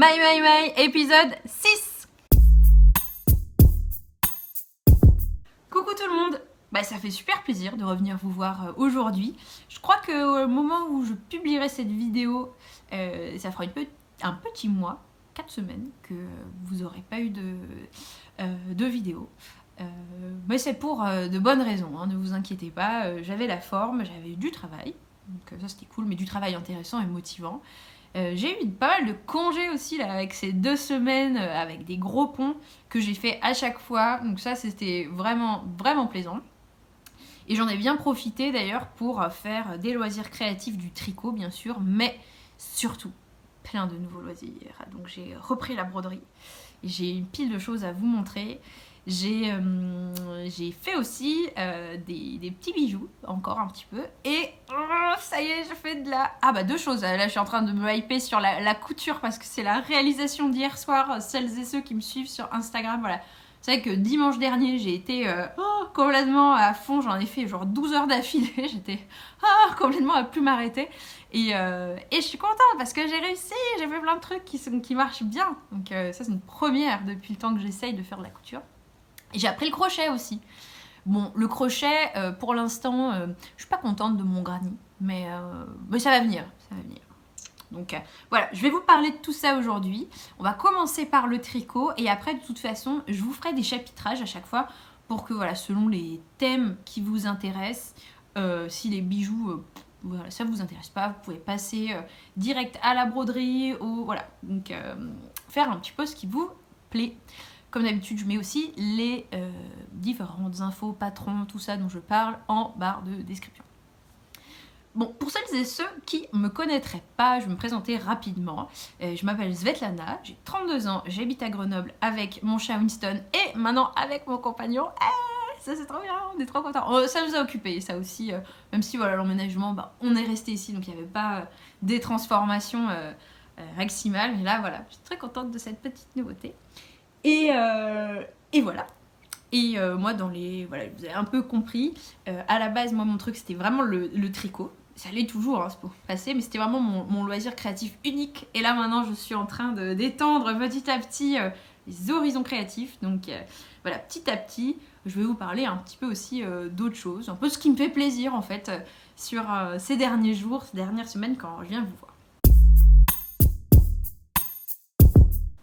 My, épisode 6. Coucou tout le monde. Ça fait super plaisir de revenir vous voir aujourd'hui. Je crois qu'au moment où je publierai cette vidéo, ça fera un petit mois, 4 semaines, que vous n'aurez pas eu de vidéo. Mais c'est pour de bonnes raisons, hein, ne vous inquiétez pas. J'avais la forme, j'avais eu du travail, donc ça c'était cool, mais du travail intéressant et motivant. J'ai eu pas mal de congés aussi là, avec ces 2 semaines, avec des gros ponts que j'ai fait à chaque fois. Donc ça c'était vraiment, vraiment plaisant. Et j'en ai bien profité d'ailleurs pour faire des loisirs créatifs, du tricot bien sûr, mais surtout plein de nouveaux loisirs. Donc j'ai repris la broderie. J'ai une pile de choses à vous montrer. J'ai fait aussi des petits bijoux, encore un petit peu. Et ça y est, je fais de la... deux choses. Là, je suis en train de me hyper sur la couture parce que c'est la réalisation d'hier soir. Celles et ceux qui me suivent sur Instagram, voilà. C'est vrai que dimanche dernier, j'ai été complètement à fond. J'en ai fait genre 12 heures d'affilée. J'étais complètement à plus m'arrêter. Et je suis contente parce que j'ai réussi. J'ai fait plein de trucs qui marchent bien. Donc ça, c'est une première depuis le temps que j'essaye de faire de la couture. Et j'ai appris le crochet aussi. Bon, le crochet, pour l'instant, je suis pas contente de mon granny. Mais ça va venir. Ça va venir. Donc voilà, je vais vous parler de tout ça aujourd'hui. On va commencer par le tricot et après de toute façon, je vous ferai des chapitrages à chaque fois pour que voilà, selon les thèmes qui vous intéressent, si les bijoux, voilà, ça vous intéresse pas, vous pouvez passer direct à la broderie ou voilà. Donc faire un petit peu ce qui vous plaît. Comme d'habitude, je mets aussi les différentes infos, patrons, tout ça dont je parle en barre de description. Bon, pour celles et ceux qui ne me connaîtraient pas, je vais me présenter rapidement. Je m'appelle Svetlana, j'ai 32 ans, j'habite à Grenoble avec mon chat Winston et maintenant avec mon compagnon. Ça c'est trop bien, on est trop contents. Ça nous a occupés, ça aussi, même si voilà, l'emménagement, on est resté ici, donc il n'y avait pas des transformations maximales. Mais là, voilà, je suis très contente de cette petite nouveauté. Et voilà. Et moi, voilà, vous avez un peu compris, à la base, moi, mon truc, c'était vraiment le tricot. Ça l'est toujours, hein, c'est pour passer, mais c'était vraiment mon loisir créatif unique. Et là, maintenant, je suis en train d'étendre petit à petit les horizons créatifs. Donc, voilà, petit à petit, je vais vous parler un petit peu aussi d'autres choses. Un peu ce qui me fait plaisir, en fait, sur ces derniers jours, ces dernières semaines, quand je viens vous voir.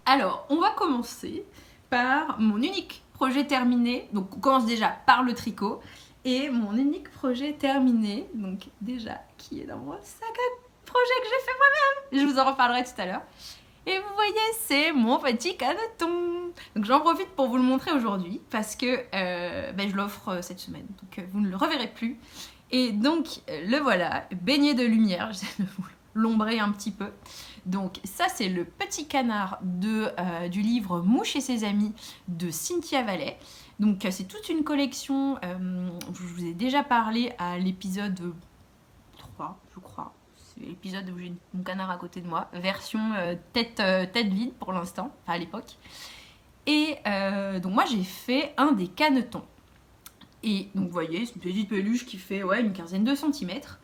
Alors, on va commencer par mon unique projet terminé. Donc, on commence déjà par le tricot. Et mon unique projet terminé, donc déjà, qui est dans mon sac à projet que j'ai fait moi-même. Je vous en reparlerai tout à l'heure. Et vous voyez, c'est mon petit caneton. Donc j'en profite pour vous le montrer aujourd'hui parce que je l'offre cette semaine. Donc vous ne le reverrez plus. Et donc le voilà, baigné de lumière. J'essaie de vous l'ombrer un petit peu. Donc ça, c'est le petit canard du livre Mouche et ses amis de Cynthia Vallet. Donc c'est toute une collection, je vous ai déjà parlé à l'épisode 3, je crois. C'est l'épisode où j'ai mon canard à côté de moi, version tête vide pour l'instant, enfin à l'époque. Et donc moi j'ai fait un des canetons. Et donc vous voyez, c'est une petite peluche qui fait une quinzaine de centimètres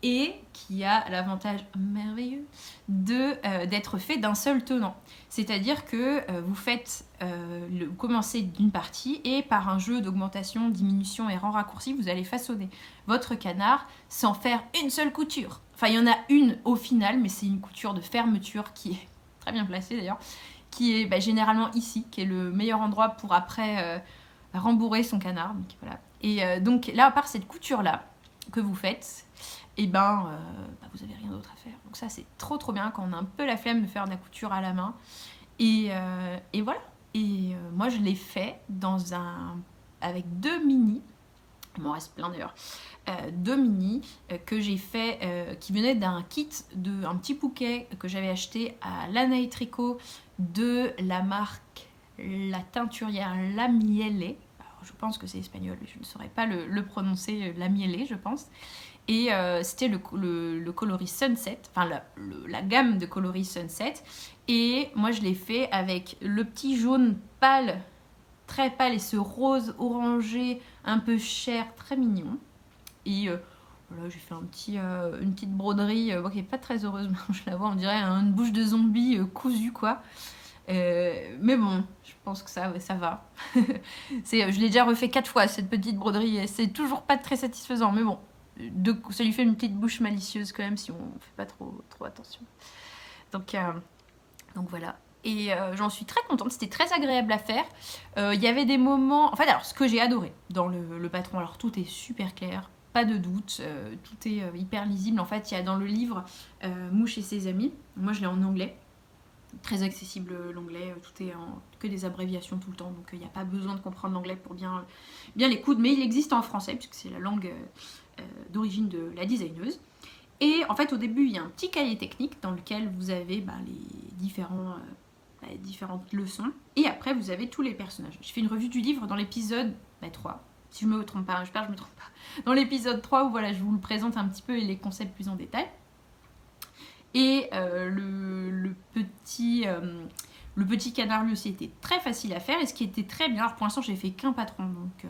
et qui a l'avantage merveilleux d'être fait d'un seul tenant. C'est-à-dire que vous commencez d'une partie et par un jeu d'augmentation, diminution et rang raccourci, vous allez façonner votre canard sans faire une seule couture. Enfin, il y en a une au final, mais c'est une couture de fermeture qui est très bien placée d'ailleurs, qui est généralement ici, qui est le meilleur endroit pour après rembourrer son canard. Donc, voilà. Et donc là, à part cette couture-là que vous faites, et vous avez rien d'autre à faire. Donc ça, c'est trop trop bien quand on a un peu la flemme de faire de la couture à la main. Et voilà. Et moi, je l'ai fait avec 2 mini. Il m'en reste plein d'ailleurs. 2 mini que j'ai fait, qui venaient d'un kit, un petit bouquet que j'avais acheté à Lanaï Tricot de la marque La Teinturière La Miele. Je pense que c'est espagnol, je ne saurais pas le prononcer, La Miele, je pense. Et c'était le coloris Sunset, enfin la gamme de coloris Sunset. Et moi, je l'ai fait avec le petit jaune pâle, très pâle, et ce rose orangé un peu chair, très mignon. Et Voilà, j'ai fait une petite broderie qui n'est pas très heureuse, je la vois, on dirait une bouche de zombie cousue quoi. Mais bon, je pense que ça va. Je l'ai déjà refait 4 fois cette petite broderie et c'est toujours pas très satisfaisant, mais bon, ça lui fait une petite bouche malicieuse quand même si on fait pas trop attention. Donc voilà. Et j'en suis très contente, c'était très agréable à faire. Il y avait des moments... En fait, alors ce que j'ai adoré dans le patron, alors tout est super clair, pas de doute, tout est hyper lisible. En fait, il y a dans le livre Mouche et ses amis, moi je l'ai en anglais, très accessible l'anglais, tout est que des abréviations tout le temps, donc il n'y a pas besoin de comprendre l'anglais pour bien les coudre, mais il existe en français, puisque c'est la langue d'origine de la designeuse. Et en fait, au début, il y a un petit cahier technique dans lequel vous avez les différentes leçons. Et après, vous avez tous les personnages. Je fais une revue du livre dans l'épisode 3. Si je me trompe pas, j'espère que je me trompe pas. Dans l'épisode 3, où voilà, je vous le présente un petit peu et les concepts plus en détail. Et le petit canard lui aussi était très facile à faire. Et ce qui était très bien, alors pour l'instant, j'ai fait qu'un patron. Donc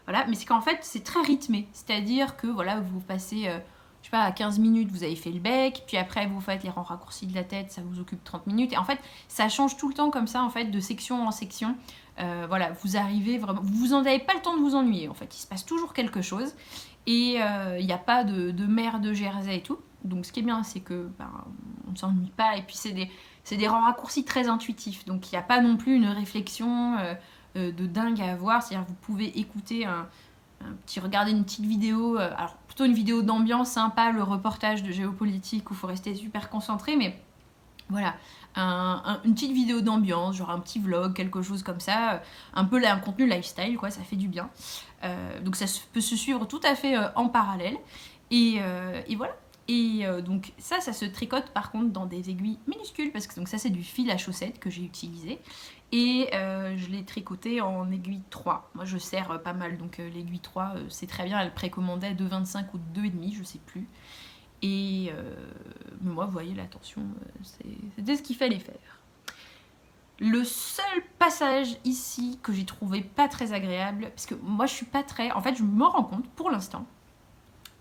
voilà, mais c'est qu'en fait, c'est très rythmé. C'est-à-dire que voilà, vous passez... je sais pas, à 15 minutes, vous avez fait le bec, puis après, vous faites les rangs raccourcis de la tête, ça vous occupe 30 minutes. Et en fait, ça change tout le temps comme ça, en fait, de section en section. Voilà, vous arrivez vraiment... Vous n'avez pas le temps de vous ennuyer, en fait. Il se passe toujours quelque chose. Et il n'y a pas de mer de Jersey et tout. Donc, ce qui est bien, c'est que on ne s'ennuie pas. Et puis, c'est des rangs raccourcis très intuitifs. Donc, il n'y a pas non plus une réflexion de dingue à avoir. C'est-à-dire, vous pouvez écouter regarder une petite vidéo, alors plutôt une vidéo d'ambiance sympa, le reportage de géopolitique où il faut rester super concentré, mais voilà, une petite vidéo d'ambiance, genre un petit vlog, quelque chose comme ça, un peu un contenu lifestyle, quoi, ça fait du bien. Donc ça peut se suivre tout à fait en parallèle, et voilà. Et donc ça se tricote par contre dans des aiguilles minuscules, parce que donc ça c'est du fil à chaussettes que j'ai utilisé. Et je l'ai tricoté en aiguille 3. Moi je serre pas mal, donc l'aiguille 3 c'est très bien, elle précommandait 2,25 ou 2,5, je sais plus. Et mais moi vous voyez l'attention, c'était ce qu'il fallait faire. Le seul passage ici que j'ai trouvé pas très agréable, parce que moi je suis pas très... En fait je me rends compte pour l'instant,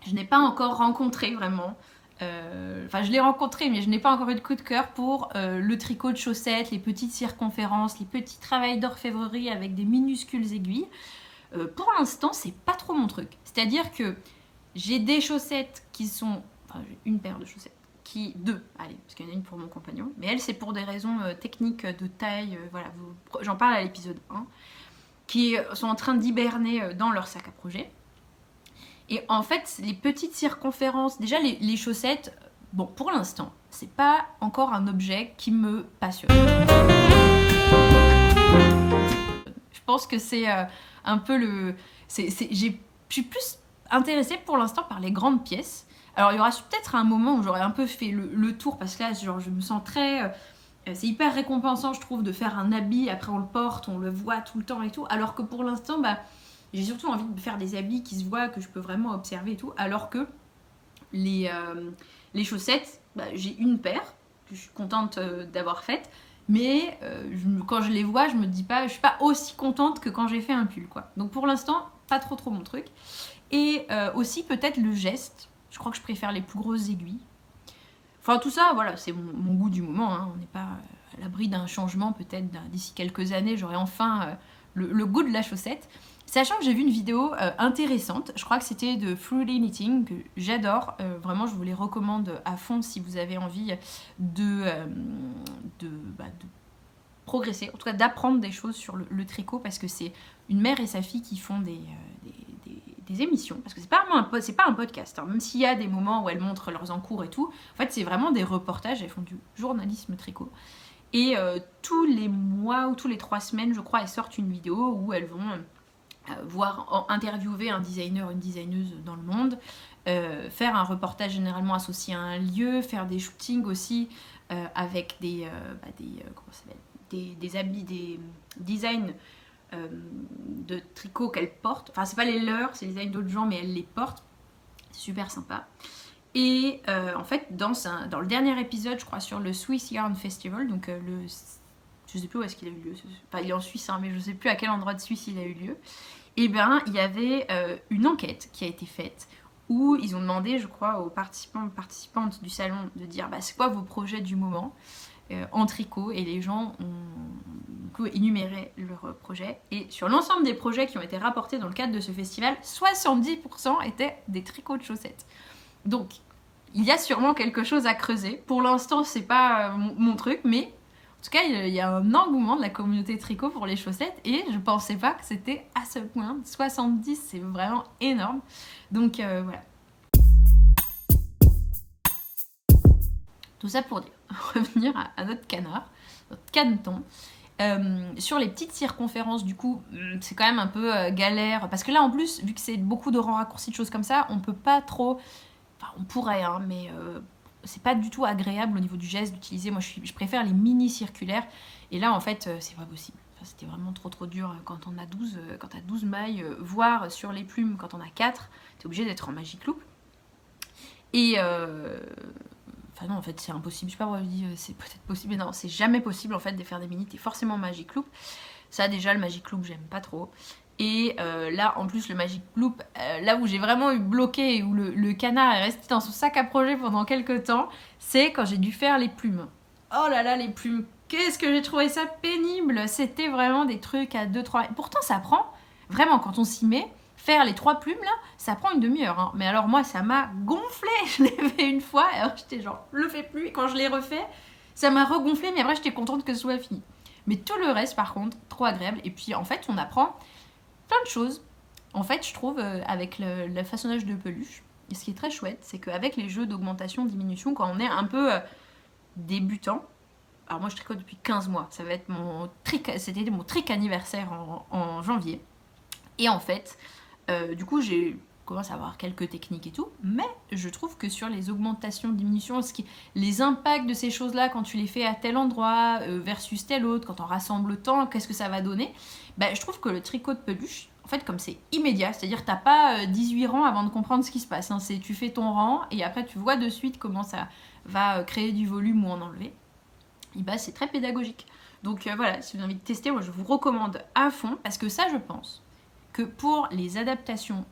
je n'ai pas encore rencontré vraiment... Enfin, je l'ai rencontré, mais je n'ai pas encore eu de coup de cœur pour le tricot de chaussettes, les petites circonférences, les petits travails d'orfèvrerie avec des minuscules aiguilles. Pour l'instant, c'est pas trop mon truc. C'est-à-dire que j'ai des chaussettes qui sont... Enfin, j'ai une paire de chaussettes. Deux, allez, parce qu'il y en a une pour mon compagnon. Mais elle, c'est pour des raisons techniques de taille. Voilà, j'en parle à l'épisode 1. Qui sont en train d'hiberner dans leur sac à projet. Et en fait, les petites circonférences, déjà les chaussettes, bon, pour l'instant, c'est pas encore un objet qui me passionne. Je pense que c'est un peu le... Je suis plus intéressée pour l'instant par les grandes pièces. Alors, il y aura peut-être un moment où j'aurai un peu fait le tour, parce que là, genre, je me sens très... c'est hyper récompensant, je trouve, de faire un habit, après on le porte, on le voit tout le temps et tout, alors que pour l'instant, j'ai surtout envie de faire des habits qui se voient, que je peux vraiment observer et tout, alors que les chaussettes, j'ai une paire que je suis contente d'avoir faite, mais quand je les vois, je suis pas aussi contente que quand j'ai fait un pull, quoi. Donc pour l'instant, pas trop mon truc. Et aussi peut-être le geste, je crois que je préfère les plus grosses aiguilles. Enfin tout ça, voilà, c'est mon goût du moment, hein. On n'est pas à l'abri d'un changement, peut-être d'ici quelques années, j'aurai enfin le goût de la chaussette. Sachant que j'ai vu une vidéo intéressante, je crois que c'était de Fruity Knitting, que j'adore, vraiment je vous les recommande à fond si vous avez envie de progresser, en tout cas d'apprendre des choses sur le tricot, parce que c'est une mère et sa fille qui font des émissions, parce que c'est pas un podcast, hein, même s'il y a des moments où elles montrent leurs encours et tout, en fait c'est vraiment des reportages, elles font du journalisme tricot. Et tous les mois ou tous les 3 semaines, je crois, elles sortent une vidéo où elles vont... interviewer un designer, une designeuse dans le monde, faire un reportage généralement associé à un lieu, faire des shootings aussi avec des habits, des designs de tricot qu'elles portent. Enfin, c'est pas les leurs, c'est les designs d'autres gens, mais elles les portent. C'est super sympa. Et en fait, dans le dernier épisode, je crois, sur le Swiss Yarn Festival, donc je sais plus où est-ce qu'il a eu lieu, enfin il est en Suisse, hein, mais je sais plus à quel endroit de Suisse il a eu lieu, et bien il y avait une enquête qui a été faite où ils ont demandé, je crois, aux participantes du salon de dire bah, c'est quoi vos projets du moment en tricot, et les gens ont du coup énuméré leurs projets, et sur l'ensemble des projets qui ont été rapportés dans le cadre de ce festival, 70% étaient des tricots de chaussettes. Donc il y a sûrement quelque chose à creuser. Pour l'instant c'est pas mon truc, mais en tout cas il y a un engouement de la communauté tricot pour les chaussettes, et je pensais pas que c'était à ce point. 70, c'est vraiment énorme. Donc voilà. Tout ça pour dire, revenir à notre canard, notre caneton. Sur les petites circonférences, du coup, c'est quand même un peu galère. Parce que là, en plus, vu que c'est beaucoup de rangs raccourcis, de choses comme ça, on peut pas trop... Enfin, on pourrait, hein, mais c'est pas du tout agréable au niveau du geste d'utiliser. Moi, je préfère les mini circulaires. Et là, en fait, c'est pas possible. Enfin, c'était vraiment trop dur quand on a 12, quand t'as 12 mailles, voire sur les plumes, quand on a 4, t'es obligé d'être en Magic Loop. Et... Enfin non, en fait c'est impossible, je sais pas pourquoi je dis c'est peut-être possible, mais non, c'est jamais possible en fait de faire des mini, t'es forcément Magic Loop. Ça déjà, le Magic Loop j'aime pas trop. Et là en plus le Magic Loop, là où j'ai vraiment eu bloqué, où le canard est resté dans son sac à projet pendant quelques temps, c'est quand j'ai dû faire les plumes. Oh là là, les plumes, qu'est-ce que j'ai trouvé ça pénible. C'était vraiment des trucs à 2-3... Pourtant ça prend, vraiment quand on s'y met, faire les 3 plumes là, ça prend une demi-heure. Hein. Mais alors moi, ça m'a gonflé. Je l'ai fait une fois, et alors j'étais genre, je le fais plus. Et quand je l'ai refait, ça m'a regonflé, mais après j'étais contente que ce soit fini. Mais tout le reste, par contre, trop agréable. Et puis en fait, on apprend plein de choses. En fait, je trouve, avec le façonnage de peluche, et ce qui est très chouette, c'est qu'avec les jeux d'augmentation-diminution, quand on est un peu débutant, alors moi je tricote depuis 15 mois, ça va être c'était mon trick anniversaire en janvier. Et en fait, du coup, j'ai commencé à avoir quelques techniques et tout, mais je trouve que sur les augmentations, diminutions, les impacts de ces choses-là, quand tu les fais à tel endroit versus tel autre, quand on rassemble tant, qu'est-ce que ça va donner, bah, je trouve que le tricot de peluche, en fait, comme c'est immédiat, c'est-à-dire t'as pas 18 rangs avant de comprendre ce qui se passe, hein, tu fais ton rang et après tu vois de suite comment ça va créer du volume ou en enlever, et bah, c'est très pédagogique. Donc voilà, si vous avez envie de tester, moi je vous recommande à fond, parce que ça, je pense que pour les adaptations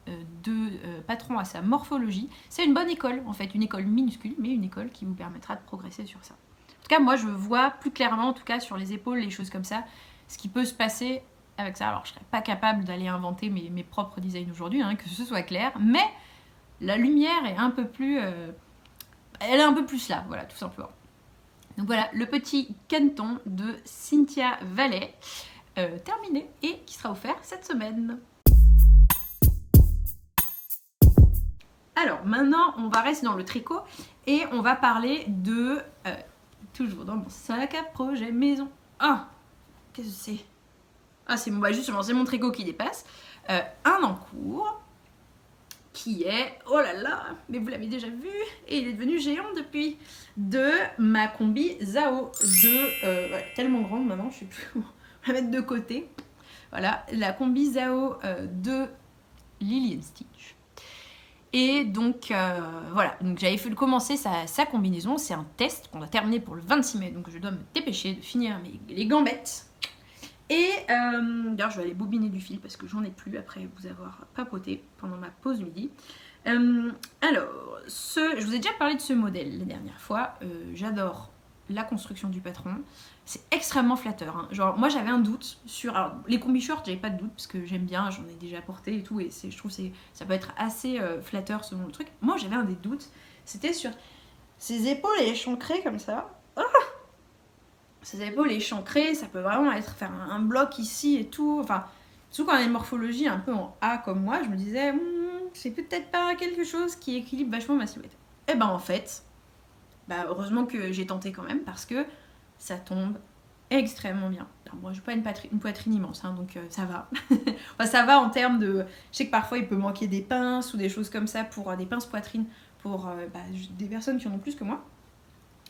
de Patron à sa morphologie, c'est une bonne école, en fait, une école minuscule, mais une école qui vous permettra de progresser sur ça. En tout cas, moi, je vois plus clairement, en tout cas sur les épaules, les choses comme ça, ce qui peut se passer avec ça. Alors, je ne serais pas capable d'aller inventer mes propres designs aujourd'hui, hein, que ce soit clair, mais la lumière est un peu plus... elle est un peu plus là, voilà, tout simplement. Donc voilà, le petit caneton de Cynthia Vallet, terminé, et qui sera offert cette semaine. Alors maintenant, on va rester dans le tricot et on va parler de... toujours dans mon sac à projet maison. Ah, qu'est-ce que c'est? Ah, c'est bon, bah justement, c'est mon tricot qui dépasse. Un en cours qui est... Oh là là, mais vous l'avez déjà vu, et il est devenu géant depuis. De ma combi Zao. Voilà, tellement grande maintenant, je sais plus comment la mettre de côté. Voilà, la combi Zao de Lily & Stitch. Et donc voilà, donc j'avais fait commencer sa combinaison, c'est un test qu'on a terminé pour le 26 mai, donc je dois me dépêcher de finir les gambettes. Et d'ailleurs je vais aller bobiner du fil parce que j'en ai plus après vous avoir papoté pendant ma pause midi. Alors, je vous ai déjà parlé de ce modèle la dernière fois, j'adore la construction du patron, c'est extrêmement flatteur, hein. Genre moi j'avais un doute sur, alors les combi shorts j'avais pas de doute parce que j'aime bien, j'en ai déjà porté et tout, et je trouve que ça peut être assez flatteur selon le truc. Moi j'avais un des doutes, c'était sur ces épaules échancrées comme ça. Ah, ces épaules échancrées, ça peut vraiment faire un bloc ici et tout, enfin surtout quand on a une morphologie un peu en A comme moi, je me disais c'est peut-être pas quelque chose qui équilibre vachement ma silhouette. Et ben en fait, bah heureusement que j'ai tenté quand même, parce que ça tombe extrêmement bien. Alors moi, je n'ai pas une poitrine immense, hein, donc ça va. Enfin, ça va en termes de... Je sais que parfois, il peut manquer des pinces ou des choses comme ça, pour des pinces poitrine, pour des personnes qui en ont plus que moi.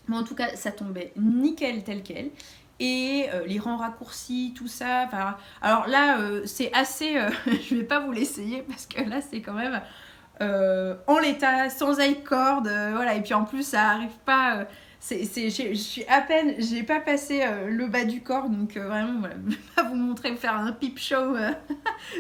Mais en tout cas, ça tombait nickel tel quel. Et les rangs raccourcis, tout ça. Alors là, c'est assez... je vais pas vous l'essayer, parce que là, c'est quand même... en l'état, sans high-cord, voilà, et puis en plus ça arrive pas, je suis à peine, j'ai pas passé le bas du corps, donc vraiment voilà, je vais pas vous montrer, faire un peep show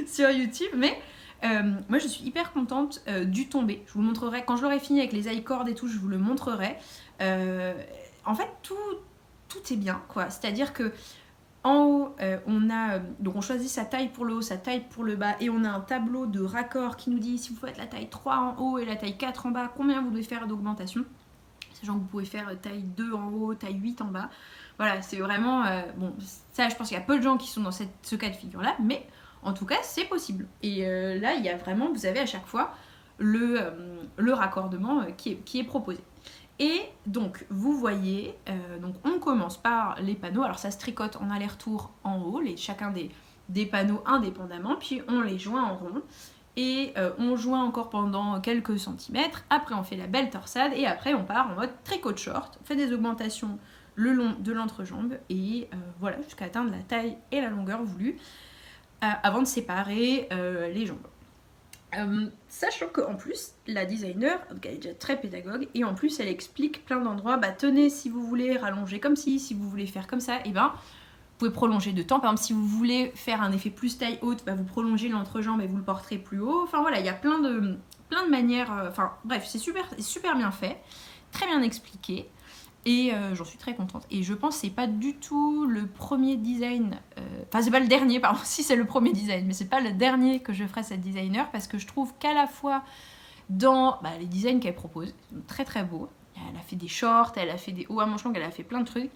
sur YouTube, mais Moi je suis hyper contente du tombé. Je vous le montrerai quand je l'aurai fini avec les i-cords et tout, je vous le montrerai. En fait tout est bien quoi, c'est-à-dire que en haut on a, donc on choisit sa taille pour le haut, sa taille pour le bas, et on a un tableau de raccord qui nous dit si vous faites la taille 3 en haut et la taille 4 en bas, combien vous devez faire d'augmentation. Sachant que vous pouvez faire taille 2 en haut, taille 8 en bas. Voilà, c'est vraiment... bon, ça, je pense qu'il y a peu de gens qui sont dans ce cas de figure-là, mais en tout cas, c'est possible. Et là, il y a vraiment, vous avez à chaque fois le raccordement qui est proposé. Et donc, vous voyez, donc on commence par les panneaux. Alors, ça se tricote en aller-retour en haut, chacun des panneaux indépendamment, puis on les joint en rond. Et on joint encore pendant quelques centimètres, après on fait la belle torsade et après on part en mode tricot de short, on fait des augmentations le long de l'entrejambe et voilà, jusqu'à atteindre la taille et la longueur voulue avant de séparer les jambes. Sachant qu'en plus, la designer, donc elle est déjà très pédagogue, et en plus elle explique plein d'endroits, bah tenez, si vous voulez rallonger comme ci, si vous voulez faire comme ça, et ben vous pouvez prolonger de temps. Par exemple, si vous voulez faire un effet plus taille haute, bah vous prolongez l'entrejambe et vous le porterez plus haut. Enfin voilà, il y a plein de manières. Enfin bref, c'est super bien fait, très bien expliqué. Et j'en suis très contente. Et je pense que c'est pas du tout le premier design. Enfin, c'est pas le dernier, pardon, si c'est le premier design, mais c'est pas le dernier que je ferai cette designer parce que je trouve qu'à la fois dans les designs qu'elle propose, très très beaux. Elle a fait des shorts, elle a fait des hauts à manches longues, elle a fait plein de trucs.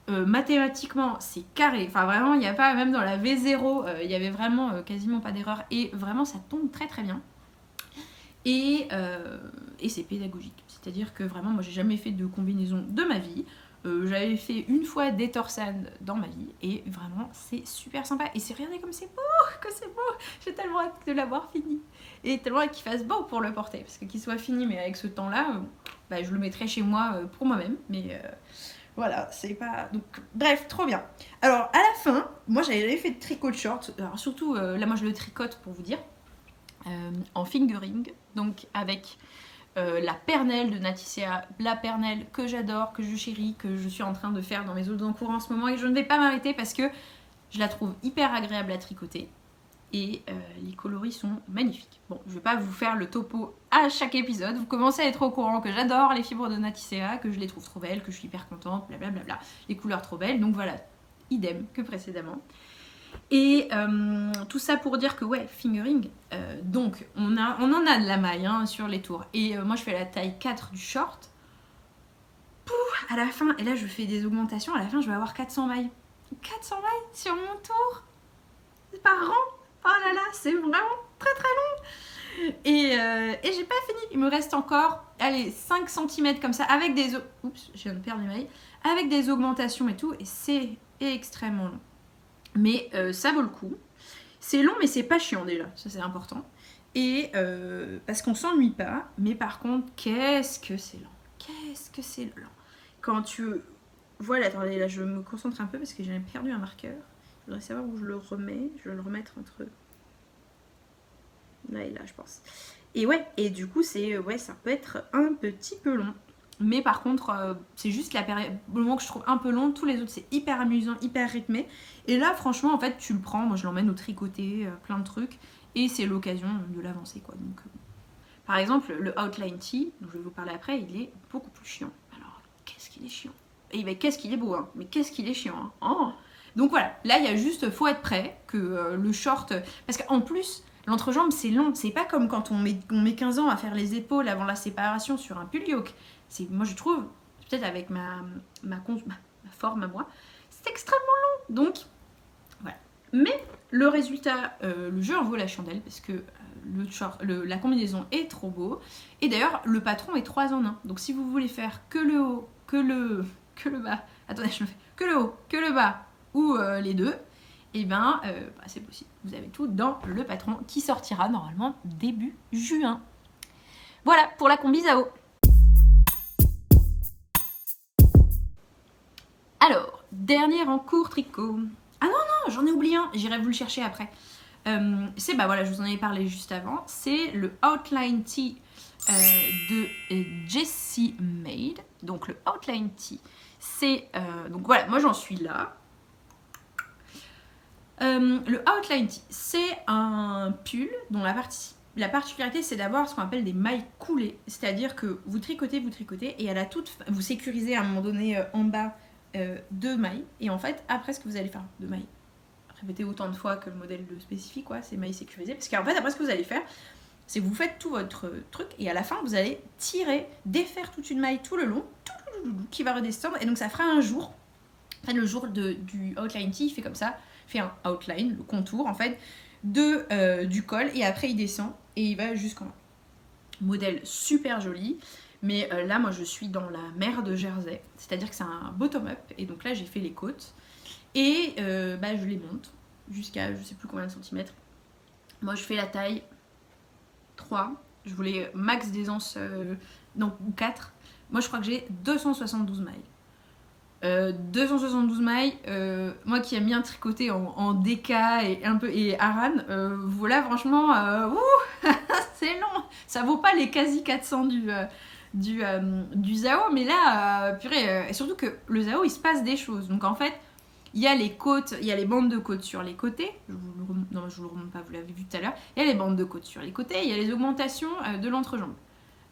Mathématiquement c'est carré, enfin vraiment il n'y a pas, même dans la V0 il y avait vraiment quasiment pas d'erreur et vraiment ça tombe très très bien et c'est pédagogique, c'est à dire que vraiment moi j'ai jamais fait de combinaison de ma vie, j'avais fait une fois des torsades dans ma vie et vraiment c'est super sympa et c'est, regardez comme c'est beau, j'ai tellement hâte de l'avoir fini et tellement hâte qu'il fasse beau pour le porter parce que qu'il soit fini mais avec ce temps là je le mettrai chez moi pour moi-même mais voilà, c'est pas... Donc, bref, trop bien. Alors, à la fin, moi, j'avais jamais fait de tricot de short. Alors, surtout, là, moi, je le tricote, pour vous dire, en fingering. Donc, avec la pernelle de Naticea, la pernelle que j'adore, que je chéris, que je suis en train de faire dans mes autres encours en ce moment. Et je ne vais pas m'arrêter parce que je la trouve hyper agréable à tricoter. Et les coloris sont magnifiques. Bon, je vais pas vous faire le topo à chaque épisode. Vous commencez à être au courant que j'adore les fibres de Naticea, que je les trouve trop belles, que je suis hyper contente, blablabla. Les couleurs trop belles, donc voilà, idem que précédemment. Et tout ça pour dire que ouais, fingering, donc on en a de la maille sur les tours. Et moi je fais la taille 4 du short. Pouf, à la fin, et là je fais des augmentations, à la fin je vais avoir 400 mailles. 400 mailles sur mon tour par rang. Oh là là, c'est vraiment très très long. Et j'ai pas fini. Il me reste encore, allez, 5 cm comme ça, avec des... Oups, je viens de perdre les mailles. Avec des augmentations et tout, et c'est extrêmement long. Mais ça vaut le coup. C'est long, mais c'est pas chiant déjà, ça c'est important. Et parce qu'on s'ennuie pas, mais par contre, qu'est-ce que c'est lent. Qu'est-ce que c'est lent. Quand tu... Voilà, attendez, là je me concentre un peu parce que j'ai perdu un marqueur. Je voudrais savoir où je le remets. Je vais le remettre entre là et là, je pense. Et ouais, et du coup, c'est ouais, ça peut être un petit peu long. Mais par contre, c'est juste la période, le moment que je trouve un peu long. Tous les autres, c'est hyper amusant, hyper rythmé. Et là, franchement, en fait, tu le prends. Moi, je l'emmène au tricoté, plein de trucs. Et c'est l'occasion de l'avancer, quoi. Donc, par exemple, le Outline Tee, dont je vais vous parler après, il est beaucoup plus chiant. Alors, qu'est-ce qu'il est chiant. Et ben, qu'est-ce qu'il est beau, hein. Mais qu'est-ce qu'il est chiant, hein. Oh. Donc voilà, là il y a juste, faut être prêt, que le short, parce qu'en plus l'entrejambe c'est long, c'est pas comme quand on met 15 ans à faire les épaules avant la séparation sur un pull yoke. Moi je trouve, peut-être avec ma forme à moi, c'est extrêmement long, donc voilà. Mais le résultat, le jeu en vaut la chandelle, parce que la combinaison est trop beau, et d'ailleurs le patron est 3 en 1, donc si vous voulez faire que le haut, que le bas, attendez je me fais, que le haut, que le bas, ou les deux, et ben c'est possible. Vous avez tout dans le patron qui sortira normalement début juin. Voilà pour la combi Zao. Alors, dernier en cours tricot. Ah non, j'en ai oublié un, j'irai vous le chercher après. C'est, voilà, je vous en avais parlé juste avant, c'est le Outline Tee de Jessie Made. Donc le Outline Tee, c'est, donc voilà, moi j'en suis là. Le Outline Tee, c'est un pull dont la partie la particularité, c'est d'avoir ce qu'on appelle des mailles coulées, c'est-à-dire que vous tricotez, et à la toute fin, vous sécurisez à un moment donné en bas 2 mailles, et en fait, après ce que vous allez faire, 2 mailles, répétez autant de fois que le modèle le spécifie, quoi, ces mailles sécurisées, parce qu'en fait, après ce que vous allez faire, c'est que vous faites tout votre truc, et à la fin, vous allez tirer, défaire toute une maille tout le long, qui va redescendre, et donc ça fera un jour, en fait, le jour du outline tee, il fait comme ça, il fait un outline, le contour, en fait, du col, et après il descend, et il va jusqu'en bas. Modèle super joli, mais là moi je suis dans la mer de Jersey, c'est-à-dire que c'est un bottom-up, et donc là j'ai fait les côtes, et je les monte jusqu'à je sais plus combien de centimètres. Moi je fais la taille 3, je voulais max d'aisance, non, ou 4, moi je crois que j'ai 272 mailles. 272 mailles, moi qui aime bien tricoter en DK et Aran, voilà franchement, c'est long, ça vaut pas les quasi 400 du Zao, mais là, purée, et surtout que le Zao il se passe des choses, donc en fait il y a les côtes, il y a les bandes de côtes sur les côtés, je vous le remonte pas, vous l'avez vu tout à l'heure, il y a les bandes de côtes sur les côtés, il y a les augmentations de l'entrejambe.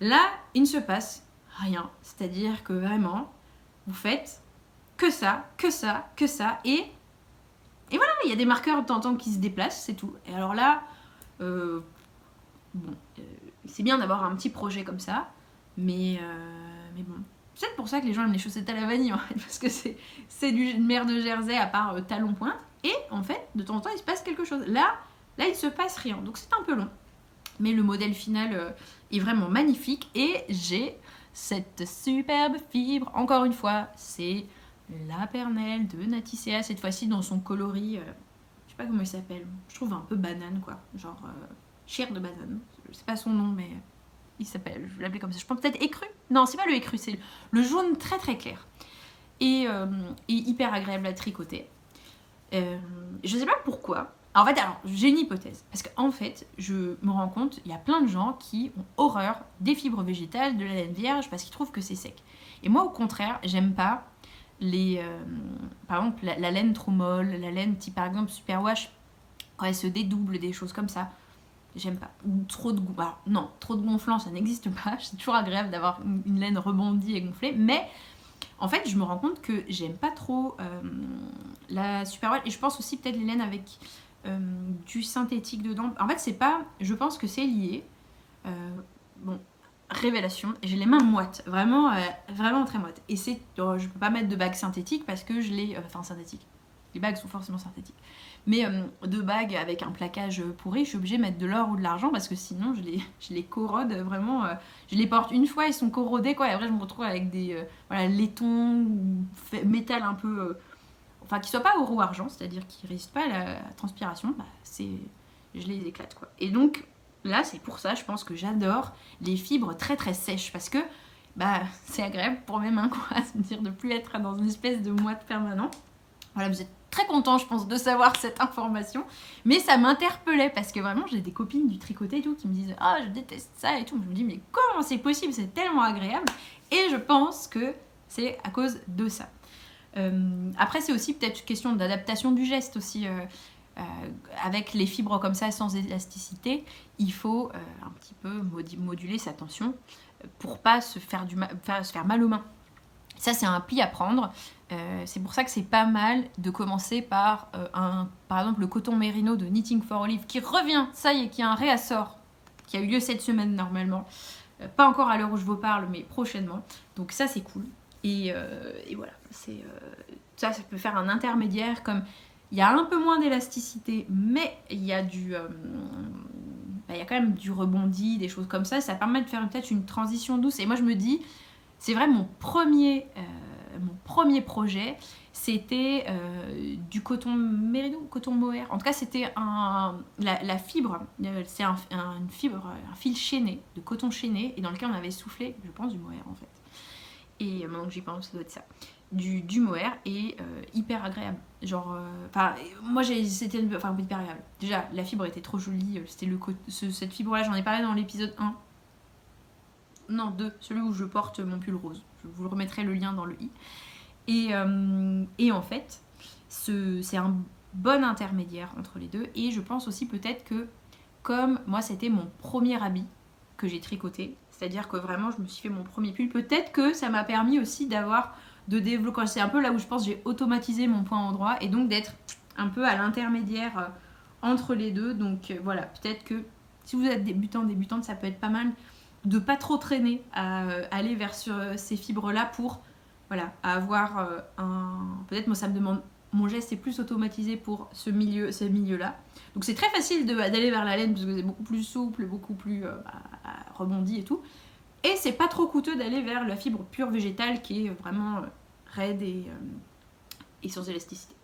Là, il ne se passe rien, c'est-à-dire que vraiment, vous faites que ça, et voilà, il y a des marqueurs de temps en temps qui se déplacent, c'est tout. Et alors là, c'est bien d'avoir un petit projet comme ça, mais bon. C'est peut-être pour ça que les gens aiment les chaussettes à la vanille, en fait, parce que c'est du mer de Jersey à part talon pointe, et en fait, de temps en temps, il se passe quelque chose. Là, il se passe rien, donc c'est un peu long. Mais le modèle final est vraiment magnifique, et j'ai cette superbe fibre, encore une fois, c'est la Pernelle de Naticea, cette fois-ci dans son coloris, je sais pas comment il s'appelle, je trouve un peu banane quoi, genre chair de banane, je sais pas son nom mais il s'appelle, je vais l'appeler comme ça, je pense peut-être écru, non c'est pas le écru, c'est le jaune très très clair, et hyper agréable à tricoter, je sais pas pourquoi. En fait, alors, j'ai une hypothèse, parce qu'en fait, je me rends compte, il y a plein de gens qui ont horreur des fibres végétales, de la laine vierge, parce qu'ils trouvent que c'est sec. Et moi, au contraire, j'aime pas par exemple la laine trop molle, la laine type par exemple superwash quand elle se dédouble, des choses comme ça, j'aime pas. Ou trop de non, trop de gonflant ça n'existe pas, c'est toujours agréable d'avoir une laine rebondie et gonflée, mais en fait je me rends compte que j'aime pas trop la superwash, et je pense aussi peut-être les laines avec du synthétique dedans, en fait c'est pas, je pense que c'est lié, bon, révélation, j'ai les mains moites, vraiment, vraiment très moites. Et je peux pas mettre de bague synthétique parce que je l'ai, enfin synthétique, les bagues sont forcément synthétiques, mais de bagues avec un plaquage pourri, je suis obligée de mettre de l'or ou de l'argent parce que sinon je les corrode vraiment, je les porte une fois, ils sont corrodés quoi, et après je me retrouve avec des laiton ou métal un peu, enfin qui soit pas oro argent, c'est-à-dire qui résiste pas à la transpiration, je les éclate quoi. Et donc là, c'est pour ça, je pense que j'adore les fibres très très sèches parce que c'est agréable pour mes mains, quoi, c'est-à-dire de plus être dans une espèce de moite permanent. Voilà, vous êtes très content, je pense, de savoir cette information, mais ça m'interpellait parce que vraiment, j'ai des copines du tricoté et tout qui me disent « Ah, je déteste ça » et tout. Je me dis « Mais comment c'est possible? C'est tellement agréable » et je pense que c'est à cause de ça. Après, c'est aussi peut-être une question d'adaptation du geste aussi. Avec les fibres comme ça sans élasticité, il faut un petit peu moduler sa tension pour pas se faire mal aux mains. Ça c'est un pli à prendre, c'est pour ça que c'est pas mal de commencer par exemple le coton mérino de Knitting for Olive qui revient, ça y est, qui a un réassort qui a eu lieu cette semaine normalement, pas encore à l'heure où je vous parle mais prochainement, donc ça c'est cool, et voilà, ça peut faire un intermédiaire, comme il y a un peu moins d'élasticité, mais il y a il y a quand même du rebondi, des choses comme ça permet de faire peut-être une transition douce. Et moi je me dis, c'est vrai, mon premier projet, c'était du coton mérino, coton mohair. En tout cas, c'était la fibre, c'est un fil chaîné, de coton chaîné, et dans lequel on avait soufflé, je pense, du mohair en fait. Et maintenant que j'y pense, ça doit être ça. Du mohair, et hyper agréable, genre moi c'était hyper agréable. Déjà la fibre était trop jolie, c'était cette fibre là, j'en ai parlé dans l'épisode 1, non 2, celui où je porte mon pull rose, je vous remettrai le lien dans le i, et en fait c'est un bon intermédiaire entre les deux, et je pense aussi peut-être que comme moi c'était mon premier habit que j'ai tricoté, c'est-à-dire que vraiment je me suis fait mon premier pull. Peut-être que ça m'a permis aussi de développer, c'est un peu là où je pense j'ai automatisé mon point en droit et donc d'être un peu à l'intermédiaire entre les deux. Donc voilà, peut-être que si vous êtes débutante, ça peut être pas mal de pas trop traîner à aller vers ces fibres là pour voilà, avoir peut-être moi ça me demande, mon geste est plus automatisé pour ces milieux là, donc c'est très facile d'aller vers la laine parce que c'est beaucoup plus souple, beaucoup plus rebondi et tout, et c'est pas trop coûteux d'aller vers la fibre pure végétale qui est vraiment raide et sans élasticité.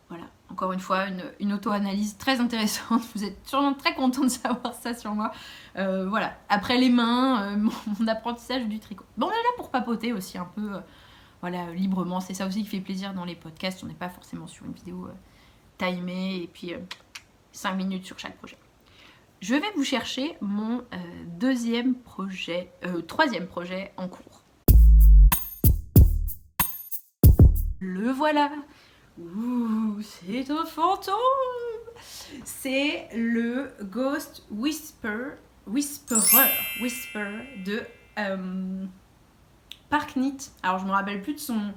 Voilà, encore une fois, une auto-analyse très intéressante. Vous êtes sûrement très content de savoir ça sur moi. Voilà, après les mains, mon apprentissage du tricot. Bon, on est là pour papoter aussi un peu, voilà, librement. C'est ça aussi qui fait plaisir dans les podcasts. On n'est pas forcément sur une vidéo timée et puis 5 minutes sur chaque projet. Je vais vous chercher mon troisième projet en cours. Le voilà. Ouh, c'est un fantôme. C'est le Ghost Whisperer de Park Knit. Alors je me rappelle plus de son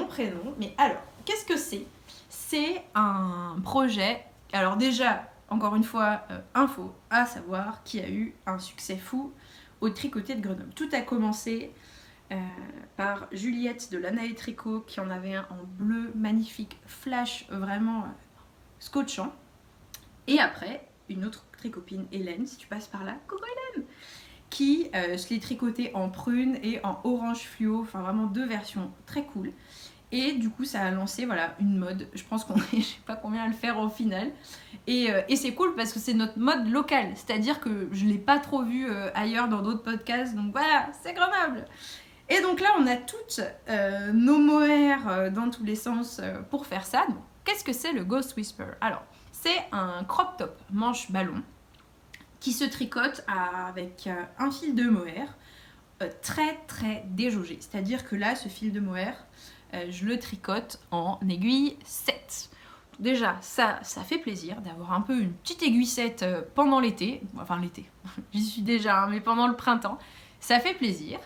prénom, mais alors qu'est-ce que c'est? C'est un projet. Alors déjà, encore une fois, info à savoir qui a eu un succès fou au tricoté de Grenoble. Tout a commencé par Juliette de Lana et Tricot qui en avait un en bleu magnifique, flash, vraiment scotchant. Et après, une autre tricopine, Hélène, si tu passes par là, coucou Hélène, qui se l'est tricoté en prune et en orange fluo, enfin vraiment deux versions très cool. Et du coup ça a lancé voilà, une mode, je pense qu'on est je sais pas combien à le faire au final. Et c'est cool parce que c'est notre mode local, c'est-à-dire que je l'ai pas trop vu ailleurs dans d'autres podcasts, donc voilà, c'est Grenoble. Et donc là, on a toutes nos mohair dans tous les sens pour faire ça. Donc, qu'est-ce que c'est le Ghost Whisperer? Alors, c'est un crop top manche ballon qui se tricote avec un fil de mohair très très déjaugé. C'est-à-dire que là, ce fil de mohair, je le tricote en aiguille 7. Déjà, ça fait plaisir d'avoir un peu une petite aiguille 7 pendant l'été. Enfin, l'été, j'y suis déjà, hein, mais pendant le printemps. Ça fait plaisir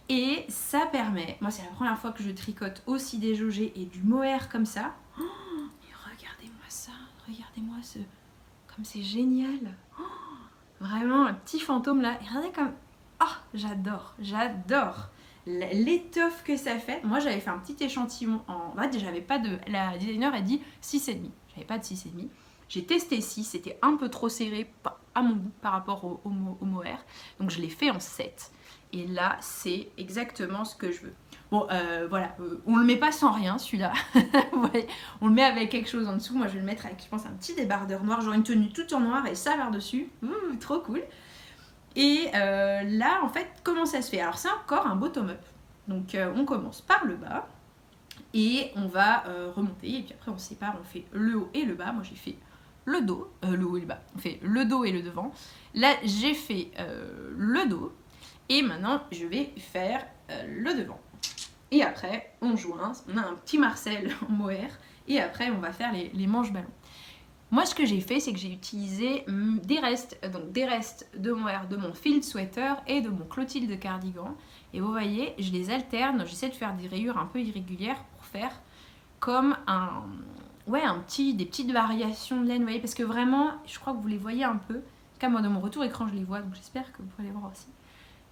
et ça permet, moi c'est la première fois que je tricote aussi déjaugé et du mohair comme ça. Oh, et regardez-moi ça, regardez-moi comme c'est génial. Oh, vraiment un petit fantôme là, et regardez comme, oh j'adore l'étoffe que ça fait. Moi j'avais fait un petit échantillon en fait j'avais pas de, la designer a dit 6,5, j'avais pas de 6,5. J'ai testé 6, c'était un peu trop serré à mon goût par rapport au mohair, donc je l'ai fait en 7. Et là, c'est exactement ce que je veux. Bon, voilà, on le met pas sans rien, celui-là. Ouais, on le met avec quelque chose en dessous. Moi, je vais le mettre avec, je pense, un petit débardeur noir. Genre une tenue toute en noir et ça par-dessus. Trop cool. Et là, en fait, comment ça se fait? Alors, c'est encore un bottom-up. Donc, on commence par le bas. Et on va remonter. Et puis après, on sépare. On fait le haut et le bas. Moi, j'ai fait le dos. Le haut et le bas. On fait le dos et le devant. Là, j'ai fait le dos. Et maintenant, je vais faire le devant. Et après, on joint. On a un petit Marcel en mohair. Et après, on va faire les manches ballons. Moi, ce que j'ai fait, c'est que j'ai utilisé des restes de mohair de mon field sweater et de mon Clotilde cardigan. Et vous voyez, je les alterne. J'essaie de faire des rayures un peu irrégulières pour faire comme des petites variations de laine. Vous voyez, parce que vraiment, je crois que vous les voyez un peu. En tout cas, moi, dans mon retour écran, je les vois. Donc, j'espère que vous pourrez les voir aussi.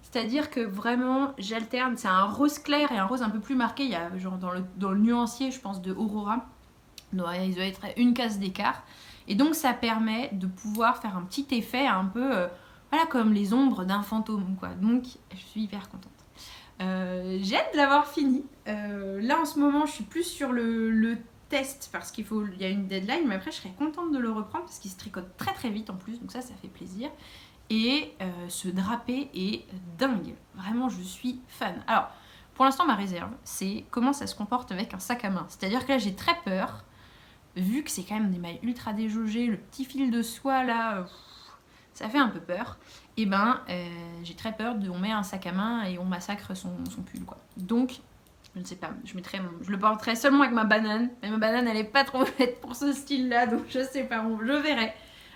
C'est-à-dire que vraiment, j'alterne. C'est un rose clair et un rose un peu plus marqué. Il y a genre dans le nuancier, je pense, de Aurora. Donc, il doit être une case d'écart. Et donc, ça permet de pouvoir faire un petit effet un peu, voilà, comme les ombres d'un fantôme, quoi. Donc, je suis hyper contente. J'ai hâte de l'avoir fini. Là, en ce moment, je suis plus sur le test parce qu'il y a une deadline. Mais après, je serais contente de le reprendre parce qu'il se tricote très très vite en plus. Donc ça fait plaisir. Et ce drapé est dingue. Vraiment, je suis fan. Alors, pour l'instant, ma réserve, c'est comment ça se comporte avec un sac à main. C'est-à-dire que là, j'ai très peur, vu que c'est quand même des mailles ultra déjaugées, le petit fil de soie là, ça fait un peu peur. Et j'ai très peur on met un sac à main et on massacre son pull, quoi. Donc, je ne sais pas, je le porterai seulement avec ma banane. Mais ma banane, elle est pas trop faite pour ce style-là, donc je sais pas, je verrai.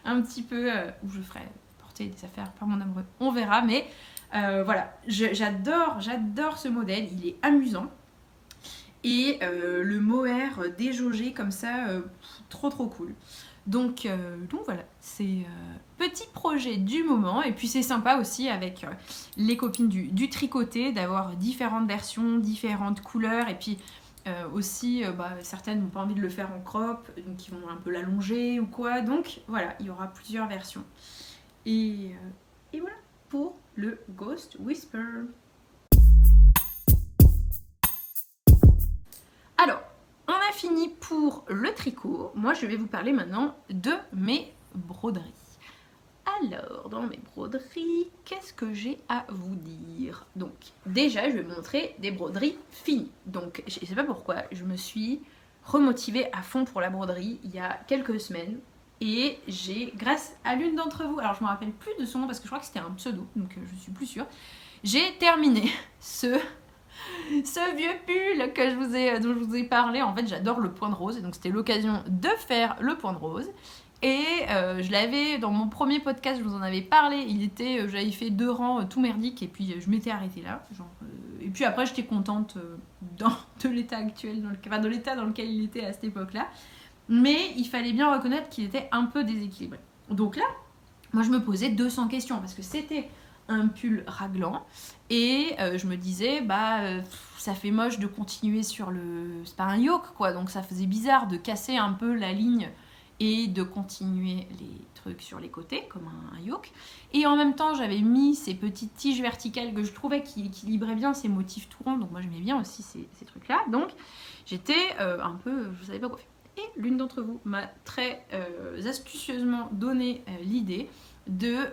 un petit peu, où je ferai porter des affaires par mon amoureux, on verra, mais voilà, j'adore ce modèle, il est amusant. Et le mohair déjaugé comme ça, trop cool. Donc voilà, c'est petit projet du moment. Et puis c'est sympa aussi avec les copines du tricoté d'avoir différentes versions, différentes couleurs. Et puis aussi, certaines n'ont pas envie de le faire en crop, donc ils vont un peu l'allonger ou quoi. Donc voilà, il y aura plusieurs versions. Et voilà pour le Ghost Whisper. Alors, on a fini pour le tricot. Moi, je vais vous parler maintenant de mes broderies. Alors, dans mes broderies, qu'est-ce que j'ai à vous dire? Donc, déjà, je vais vous montrer des broderies finies. Donc, je ne sais pas pourquoi, je me suis remotivée à fond pour la broderie il y a quelques semaines. Et j'ai, grâce à l'une d'entre vous, alors je ne me rappelle plus de son nom parce que je crois que c'était un pseudo, donc je suis plus sûre, j'ai terminé ce vieux pull que dont je vous ai parlé. En fait, j'adore le point de rose, et donc c'était l'occasion de faire le point de rose. Et je l'avais, dans mon premier podcast, je vous en avais parlé, j'avais fait 2 rangs tout merdiques, et puis je m'étais arrêtée là. Et puis après, j'étais contente de l'état actuel, de l'état dans lequel il était à cette époque-là. Mais il fallait bien reconnaître qu'il était un peu déséquilibré. Donc là, moi je me posais 200 questions, parce que c'était un pull raglan et je me disais ça fait moche de continuer sur c'est pas un yoke quoi, donc ça faisait bizarre de casser un peu la ligne et de continuer les trucs sur les côtés comme un yoke. Et en même temps j'avais mis ces petites tiges verticales que je trouvais qui équilibraient bien ces motifs tout ronds, donc moi j'aimais bien aussi ces trucs là, donc j'étais un peu, je savais pas quoi faire. Et l'une d'entre vous m'a très astucieusement donné l'idée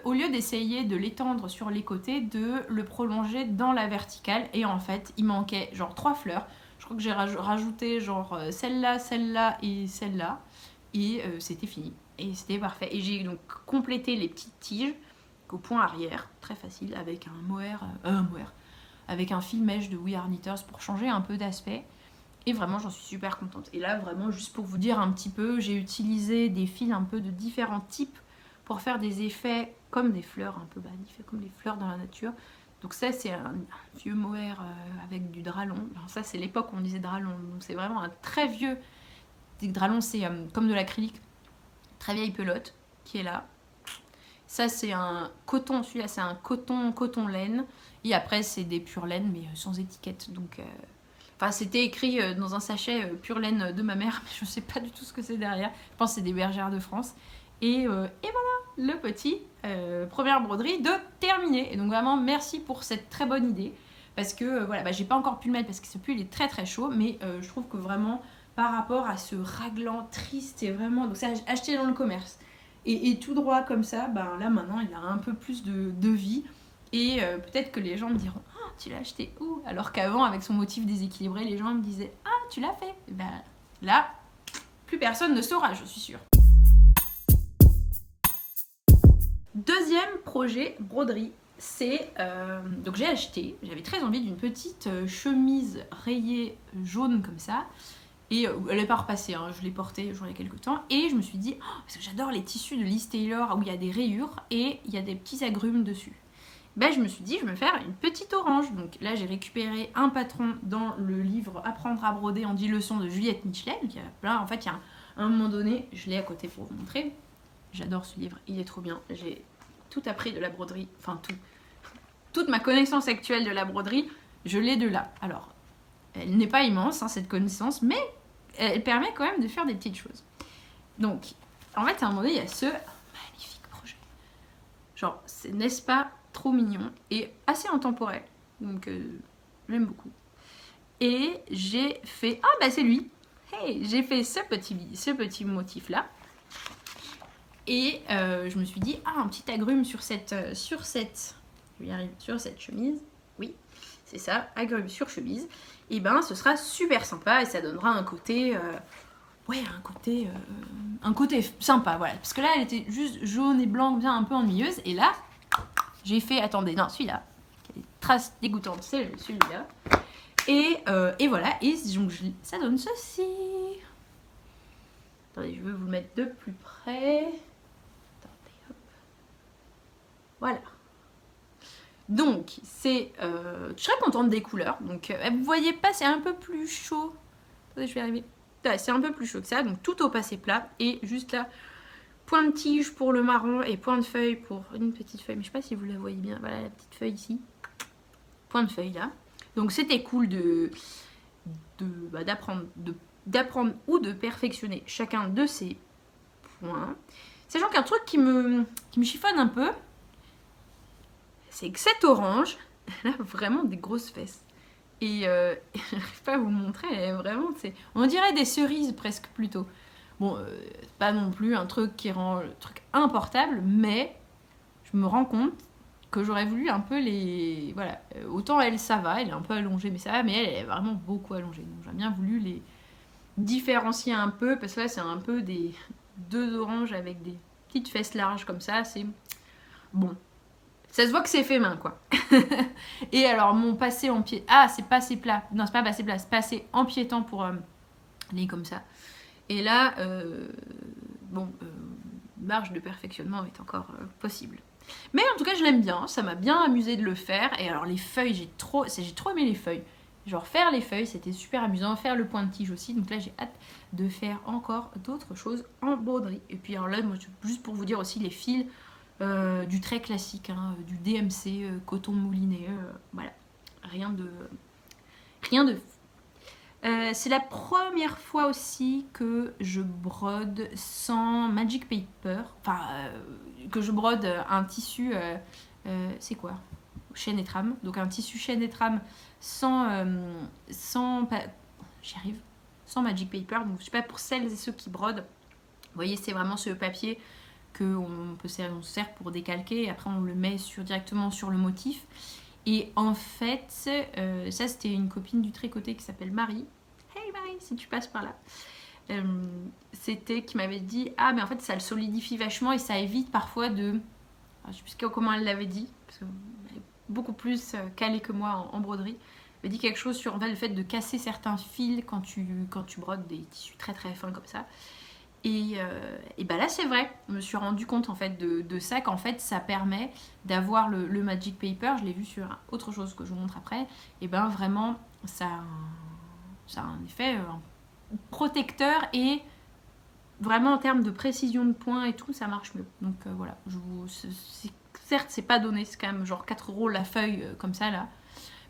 au lieu d'essayer de l'étendre sur les côtés, de le prolonger dans la verticale. Et en fait, il manquait genre 3 fleurs. Je crois que j'ai rajouté genre celle-là, celle-là et celle-là. Et c'était fini. Et c'était parfait. Et j'ai donc complété les petites tiges au point arrière, très facile, avec un mohair, avec un fil mèche de We Are Knitters pour changer un peu d'aspect. Et vraiment, j'en suis super contente. Et là, vraiment, juste pour vous dire un petit peu, j'ai utilisé des fils un peu de différents types pour faire des effets comme des fleurs, un peu comme des fleurs dans la nature. Donc ça, c'est un vieux mohair avec du dralon. Alors ça, c'est l'époque où on disait dralon. Donc c'est vraiment un très vieux... Dralon, c'est comme de l'acrylique. Très vieille pelote qui est là. Ça, c'est un coton. Celui-là, c'est un coton laine. Et après, c'est des pure laine, mais sans étiquette. Donc... Enfin, c'était écrit dans un sachet pure laine de ma mère, mais je ne sais pas du tout ce que c'est derrière. Je pense que c'est des bergères de France. Et voilà, le petit première broderie de terminer. Et donc vraiment, merci pour cette très bonne idée. Parce que voilà, j'ai pas encore pu le mettre parce que ce pull est très chaud. Mais je trouve que vraiment, par rapport à ce raglan triste, et vraiment... Donc c'est acheté dans le commerce. Et tout droit comme ça, là maintenant, il a un peu plus de vie. Et peut-être que les gens me diront « Ah, tu l'as acheté où ?» Alors qu'avant, avec son motif déséquilibré, les gens me disaient « Ah, tu l'as fait ?» Et là, plus personne ne saura, je suis sûre. Deuxième projet broderie, c'est... donc j'ai acheté, j'avais très envie d'une petite chemise rayée jaune comme ça. Et elle n'est pas repassée, hein, je l'ai portée il y a quelques temps. Et je me suis dit, parce que j'adore les tissus de Liz Taylor où il y a des rayures et il y a des petits agrumes dessus. Je me suis dit, je vais me faire une petite orange. Donc là, j'ai récupéré un patron dans le livre Apprendre à broder en 10 leçons de Juliette Michelet. Donc il y a plein, en fait, il y a un moment donné, je l'ai à côté pour vous montrer. J'adore ce livre, il est trop bien. J'ai tout appris de la broderie, enfin tout. Toute ma connaissance actuelle de la broderie, je l'ai de là. Alors, elle n'est pas immense, cette connaissance, mais elle permet quand même de faire des petites choses. Donc, en fait, à un moment donné, il y a ce magnifique projet. Genre, n'est-ce pas trop mignon et assez intemporel, donc j'aime beaucoup. Et j'ai fait, c'est lui. Hey, j'ai fait ce petit motif là. Et je me suis dit, un petit agrume sur cette chemise. Oui, c'est ça, agrume sur chemise. Et ce sera super sympa et ça donnera un côté, un côté sympa, voilà. Parce que là, elle était juste jaune et blanc, bien un peu ennuyeuse. Et là, j'ai fait, attendez, non, celui-là, qui a des traces dégoûtantes, c'est celui-là. Et voilà, et donc ça donne ceci. Attendez, je veux vous le mettre de plus près. Voilà. Donc, c'est... je serais contente des couleurs. Donc, vous voyez pas, c'est un peu plus chaud. Attendez, je vais arriver. Ouais, c'est un peu plus chaud que ça. Donc, tout opacé plat. Et juste là, point de tige pour le marron et point de feuille pour une petite feuille. Mais je sais pas si vous la voyez bien. Voilà la petite feuille ici. Point de feuille là. Donc, c'était cool d'apprendre ou de perfectionner chacun de ces points. Sachant qu'un truc qui me chiffonne un peu, c'est que cette orange, elle a vraiment des grosses fesses. Et j'arrive pas à vous le montrer, elle est vraiment, on dirait des cerises presque plutôt. Bon, pas non plus un truc qui rend le truc importable, mais je me rends compte que j'aurais voulu un peu les... Voilà, autant elle, ça va, elle est un peu allongée, mais ça va, mais elle est vraiment beaucoup allongée. Donc j'aurais bien voulu les différencier un peu, parce que là, c'est un peu des deux oranges avec des petites fesses larges comme ça, c'est... Bon, ça se voit que c'est fait main, quoi. Et alors, mon passé en pied... Ah, c'est passé plat. Non, c'est pas passé plat, c'est passé en piétant pour les comme ça. Et là, marge de perfectionnement est encore possible. Mais en tout cas, je l'aime bien. Ça m'a bien amusé de le faire. Et alors, les feuilles, j'ai trop aimé les feuilles. Genre, faire les feuilles, c'était super amusant. Faire le point de tige aussi. Donc là, j'ai hâte de faire encore d'autres choses en broderie. Et puis, alors là, moi, juste pour vous dire aussi les fils... du très classique, hein, du DMC, coton mouliné, voilà, rien de c'est la première fois aussi que je brode sans Magic Paper, enfin que je brode un tissu, c'est quoi, chaîne et trame, donc un tissu chaîne et trame j'y arrive, sans Magic Paper. Donc je sais pas, pour celles et ceux qui brodent, vous voyez, c'est vraiment ce papier qu'on on sert pour décalquer, et après on le met directement sur le motif. Et en fait, ça c'était une copine du tricoté qui s'appelle Marie. Hey Marie, si tu passes par là. C'était qui m'avait dit, ah mais en fait ça le solidifie vachement et ça évite parfois de... Je sais plus comment elle l'avait dit, parce qu'elle est beaucoup plus calée que moi en broderie. Elle avait dit quelque chose sur en fait, le fait de casser certains fils quand tu brodes des tissus très très fins comme ça. Et ben là c'est vrai, je me suis rendu compte en fait de ça, qu'en fait ça permet d'avoir le Magic Paper, je l'ai vu sur autre chose que je vous montre après, et ben vraiment ça a un effet protecteur et vraiment en termes de précision de points et tout, ça marche mieux. Donc voilà, certes c'est pas donné, c'est quand même genre 4 € la feuille comme ça là,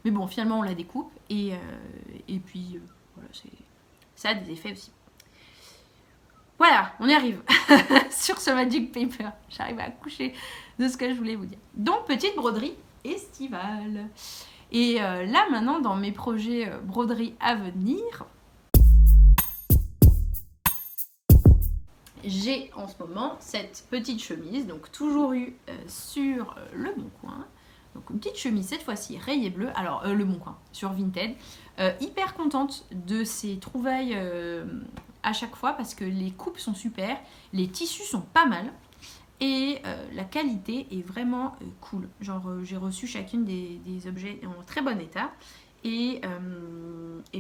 mais bon finalement on la découpe et puis voilà, ça a des effets aussi. Voilà, on y arrive sur ce Magic Paper. J'arrive à accoucher de ce que je voulais vous dire. Donc, petite broderie estivale. Et là, maintenant, dans mes projets broderie à venir, j'ai en ce moment cette petite chemise, donc toujours eu sur Le Bon Coin. Donc, une petite chemise, cette fois-ci rayée bleue. Alors, Le Bon Coin, sur Vinted. Hyper contente de ces trouvailles... à chaque fois parce que les coupes sont super, les tissus sont pas mal et la qualité est vraiment cool. Genre j'ai reçu chacune des objets en très bon état et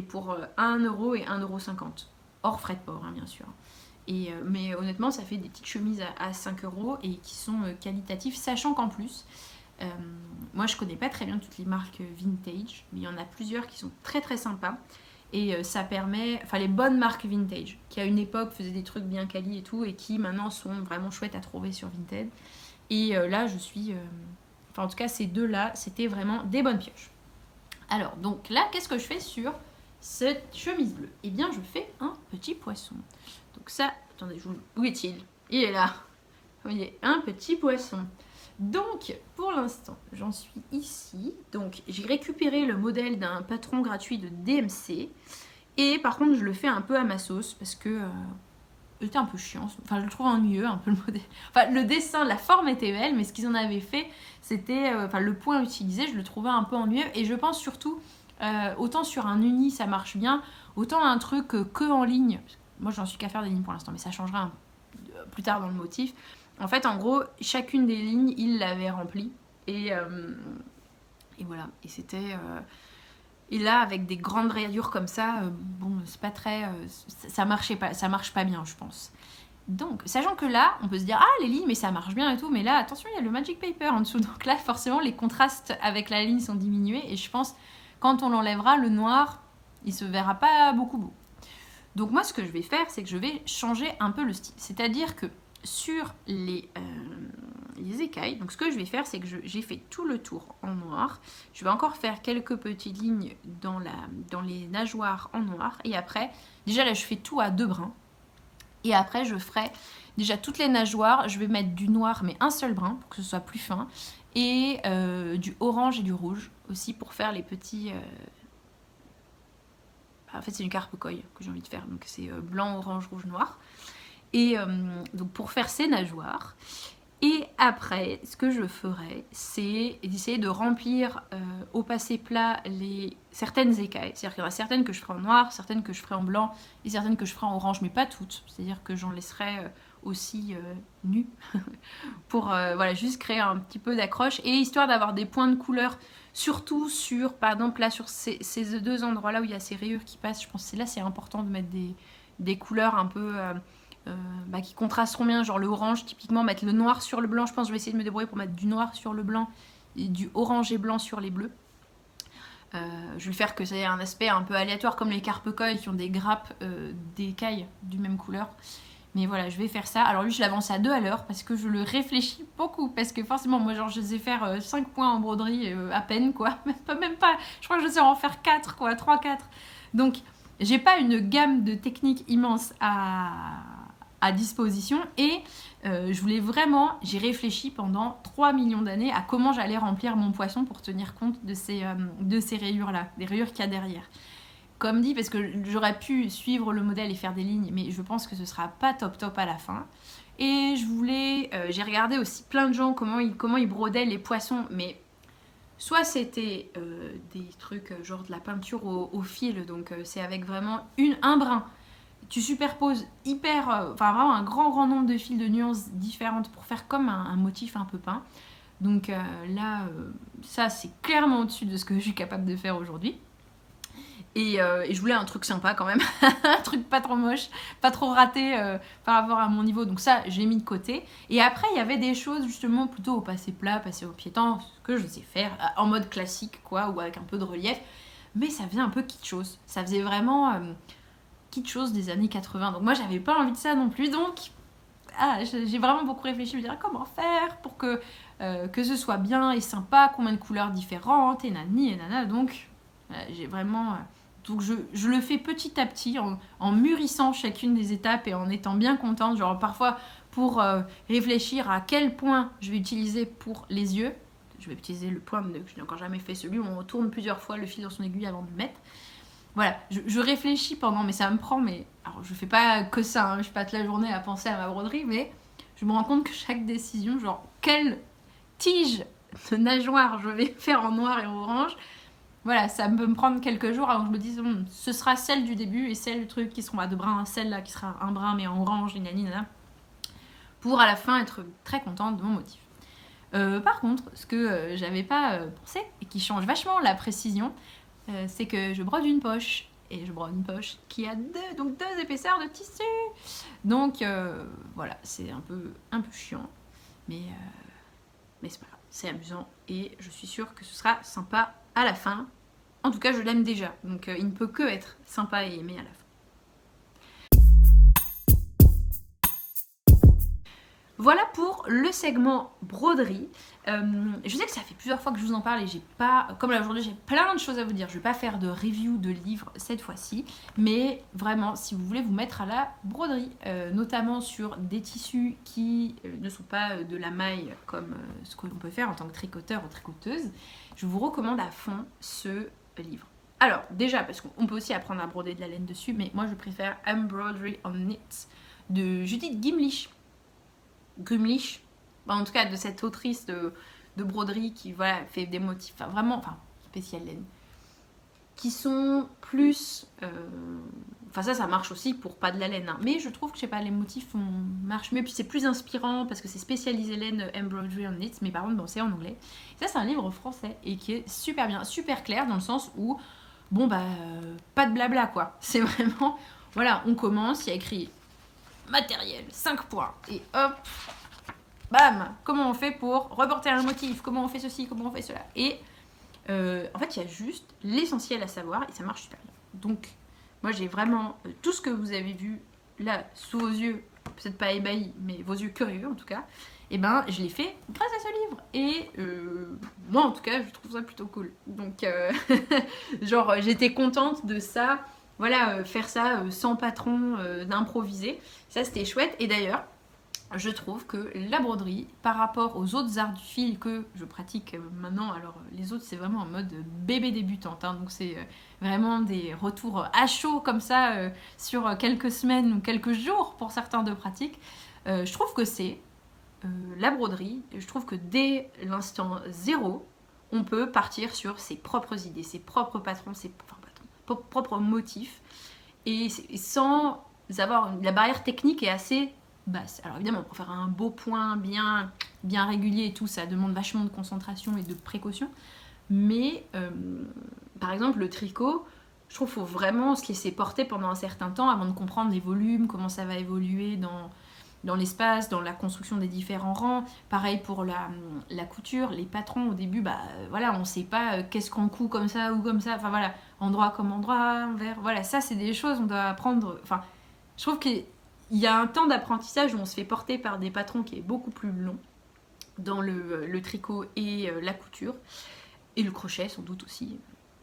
pour 1 € et 1,50 €, hors frais de port hein, bien sûr. Mais honnêtement ça fait des petites chemises à 5 € et qui sont qualitatives, sachant qu'en plus moi je connais pas très bien toutes les marques vintage, mais il y en a plusieurs qui sont très très sympas. Et ça permet, enfin les bonnes marques vintage, qui à une époque faisaient des trucs bien quali et tout, et qui maintenant sont vraiment chouettes à trouver sur Vinted. Et là je suis, enfin en tout cas ces deux-là, c'était vraiment des bonnes pioches. Alors donc là, qu'est-ce que je fais sur cette chemise bleue? Eh bien je fais un petit poisson. Donc ça, attendez, où est-il? Il est là. Vous voyez, un petit poisson. Donc, pour l'instant, j'en suis ici. Donc, j'ai récupéré le modèle d'un patron gratuit de DMC. Et par contre, je le fais un peu à ma sauce parce que c'était un peu chiant. Enfin, je le trouve ennuyeux, un peu le modèle. Enfin, le dessin, la forme était belle, mais ce qu'ils en avaient fait, c'était... enfin, le point utilisé, je le trouvais un peu ennuyeux. Et je pense surtout, autant sur un uni, ça marche bien, autant un truc que en ligne. Moi, j'en suis qu'à faire des lignes pour l'instant, mais ça changera plus tard dans le motif. En fait, en gros, chacune des lignes, il l'avait remplie. Et voilà. Et c'était... et là, avec des grandes rayures comme ça, bon, c'est pas très... ça marche pas bien, je pense. Donc, sachant que là, on peut se dire, ah, les lignes, mais ça marche bien et tout, mais là, attention, il y a le Magic Paper en dessous. Donc là, forcément, les contrastes avec la ligne sont diminués. Et je pense, quand on l'enlèvera, le noir, il se verra pas beaucoup beau. Donc moi, ce que je vais faire, c'est que je vais changer un peu le style. C'est-à-dire que sur les écailles, donc ce que je vais faire, c'est que j'ai fait tout le tour en noir. Je vais encore faire quelques petites lignes dans les nageoires en noir. Et après, déjà là, je fais tout à 2 brins. Et après, je ferai déjà toutes les nageoires. Je vais mettre du noir, mais un seul brin, pour que ce soit plus fin. Et du orange et du rouge aussi, pour faire les petits... En fait, c'est du carpe-coille que j'ai envie de faire. Donc, c'est blanc, orange, rouge, noir. Et donc, pour faire ces nageoires. Et après, ce que je ferai, c'est d'essayer de remplir au passé plat certaines écailles. C'est-à-dire qu'il y en a certaines que je ferai en noir, certaines que je ferai en blanc et certaines que je ferai en orange, mais pas toutes. C'est-à-dire que j'en laisserai aussi nues pour voilà, juste créer un petit peu d'accroche et histoire d'avoir des points de couleur, surtout sur, par exemple, là, sur ces 2 endroits-là où il y a ces rayures qui passent. Je pense que là, c'est important de mettre des couleurs un peu... qui contrasteront bien, genre le orange typiquement, mettre le noir sur le blanc. Je pense que je vais essayer de me débrouiller pour mettre du noir sur le blanc et du orange et blanc sur les bleus. Je vais faire que ça ait un aspect un peu aléatoire comme les carpe-coille qui ont des grappes d'écailles du même couleur. Mais voilà, je vais faire ça. Alors lui, je l'avance à 2 à l'heure parce que je le réfléchis beaucoup. Parce que forcément, moi, genre, je sais faire 5 points en broderie à peine, quoi. Même pas. Je crois que je sais en faire 4, quoi. 3-4. Donc, j'ai pas une gamme de techniques immense à disposition. Et je voulais vraiment... J'ai réfléchi pendant 3 millions d'années à comment j'allais remplir mon poisson pour tenir compte de ces rayures-là. Des rayures qu'il y a derrière. Comme dit, parce que j'aurais pu suivre le modèle et faire des lignes, mais je pense que ce sera pas top à la fin. Et j'ai regardé aussi plein de gens comment ils brodaient les poissons, mais soit c'était des trucs genre de la peinture au fil, donc c'est avec vraiment un brin. Tu superposes vraiment un grand nombre de fils de nuances différentes pour faire comme un motif un peu peint. Donc là, ça c'est clairement au-dessus de ce que je suis capable de faire aujourd'hui. Et je voulais un truc sympa quand même, un truc pas trop moche, pas trop raté par rapport à mon niveau. Donc ça, j'ai mis de côté. Et après, il y avait des choses justement plutôt au passé plat, passé au piétant, ce que je sais faire, en mode classique quoi, ou avec un peu de relief. Mais ça faisait un peu kitschose. Ça faisait vraiment kitschose des années 80. Donc moi, j'avais pas envie de ça non plus. Donc j'ai vraiment beaucoup réfléchi, me dire comment faire pour que ce soit bien et sympa, combien de couleurs différentes, et nani et nana. Donc j'ai vraiment... Donc je le fais petit à petit en mûrissant chacune des étapes et en étant bien contente, genre parfois pour réfléchir à quel point je vais utiliser pour les yeux. Je vais utiliser le point que je n'ai encore jamais fait, celui où on tourne plusieurs fois le fil dans son aiguille avant de le mettre. Voilà, je réfléchis pendant, mais ça me prend, mais... Alors je fais pas que ça, hein, je passe la journée à penser à ma broderie, mais je me rends compte que chaque décision, genre quelle tige de nageoire je vais faire en noir et en orange, voilà, ça peut me prendre quelques jours avant que je me dise ce sera celle du début et celle du truc qui seront à 2 brins, celle-là qui sera un brin mais en orange, nana, pour à la fin être très contente de mon motif. Par contre, ce que j'avais pas pensé et qui change vachement la précision, c'est que je brode une poche. Et je brode une poche qui a deux épaisseurs de tissu. Donc voilà, c'est un peu chiant, mais c'est pas grave, c'est amusant et je suis sûre que ce sera sympa à la fin. En tout cas, je l'aime déjà, donc il ne peut que être sympa et aimé à la fin. Voilà pour le segment broderie. Je sais que ça fait plusieurs fois que je vous en parle et j'ai pas, comme là aujourd'hui j'ai plein de choses à vous dire. Je vais pas faire de review de livres cette fois-ci, mais vraiment si vous voulez vous mettre à la broderie, notamment sur des tissus qui ne sont pas de la maille comme ce que l'on peut faire en tant que tricoteur ou tricoteuse, je vous recommande à fond ce livre. Alors déjà parce qu'on peut aussi apprendre à broder de la laine dessus, mais moi je préfère Embroidery on Knit de Judith Gimlich. En tout cas de cette autrice de broderie qui voilà, fait des motifs vraiment spécial laine qui sont plus ça marche aussi pour pas de la laine hein. Mais je trouve que je sais pas, les motifs marchent mieux, puis c'est plus inspirant parce que c'est spécialisé laine Embroidery on Knit, mais par contre bon, c'est en anglais. Ça c'est un livre français et qui est super bien, super clair dans le sens où pas de blabla quoi, c'est vraiment voilà, on commence, il y a écrit matériel, 5 points. Et hop, bam, comment on fait pour reporter un motif, comment on fait ceci, comment on fait cela. Et en fait, il y a juste l'essentiel à savoir et ça marche super bien. Donc, moi, j'ai vraiment tout ce que vous avez vu là, sous vos yeux, peut-être pas ébahis, mais vos yeux curieux en tout cas, et ben, je l'ai fait grâce à ce livre. Et moi, en tout cas, je trouve ça plutôt cool. Donc, genre, j'étais contente de ça. Voilà, faire ça sans patron, d'improviser. Ça, c'était chouette. Et d'ailleurs, je trouve que la broderie, par rapport aux autres arts du fil que je pratique maintenant, alors les autres c'est vraiment en mode bébé débutante, hein, donc c'est vraiment des retours à chaud comme ça sur quelques semaines ou quelques jours pour certains de pratique, je trouve que c'est la broderie, je trouve que dès l'instant zéro, on peut partir sur ses propres idées, ses propres patrons, ses propres motifs, et sans avoir la barrière technique est assez basse. Alors évidemment, pour faire un beau point bien régulier et tout, ça demande vachement de concentration et de précaution. Mais par exemple, le tricot, je trouve qu'il faut vraiment se laisser porter pendant un certain temps avant de comprendre les volumes, comment ça va évoluer dans l'espace, dans la construction des différents rangs. Pareil pour la couture, les patrons au début, voilà, on ne sait pas qu'est-ce qu'on coud comme ça ou comme ça. Enfin voilà, endroit comme endroit, envers. Voilà, ça c'est des choses on doit apprendre. Enfin, je trouve qu'il y a un temps d'apprentissage où on se fait porter par des patrons qui est beaucoup plus long dans le tricot et la couture. Et le crochet sans doute aussi.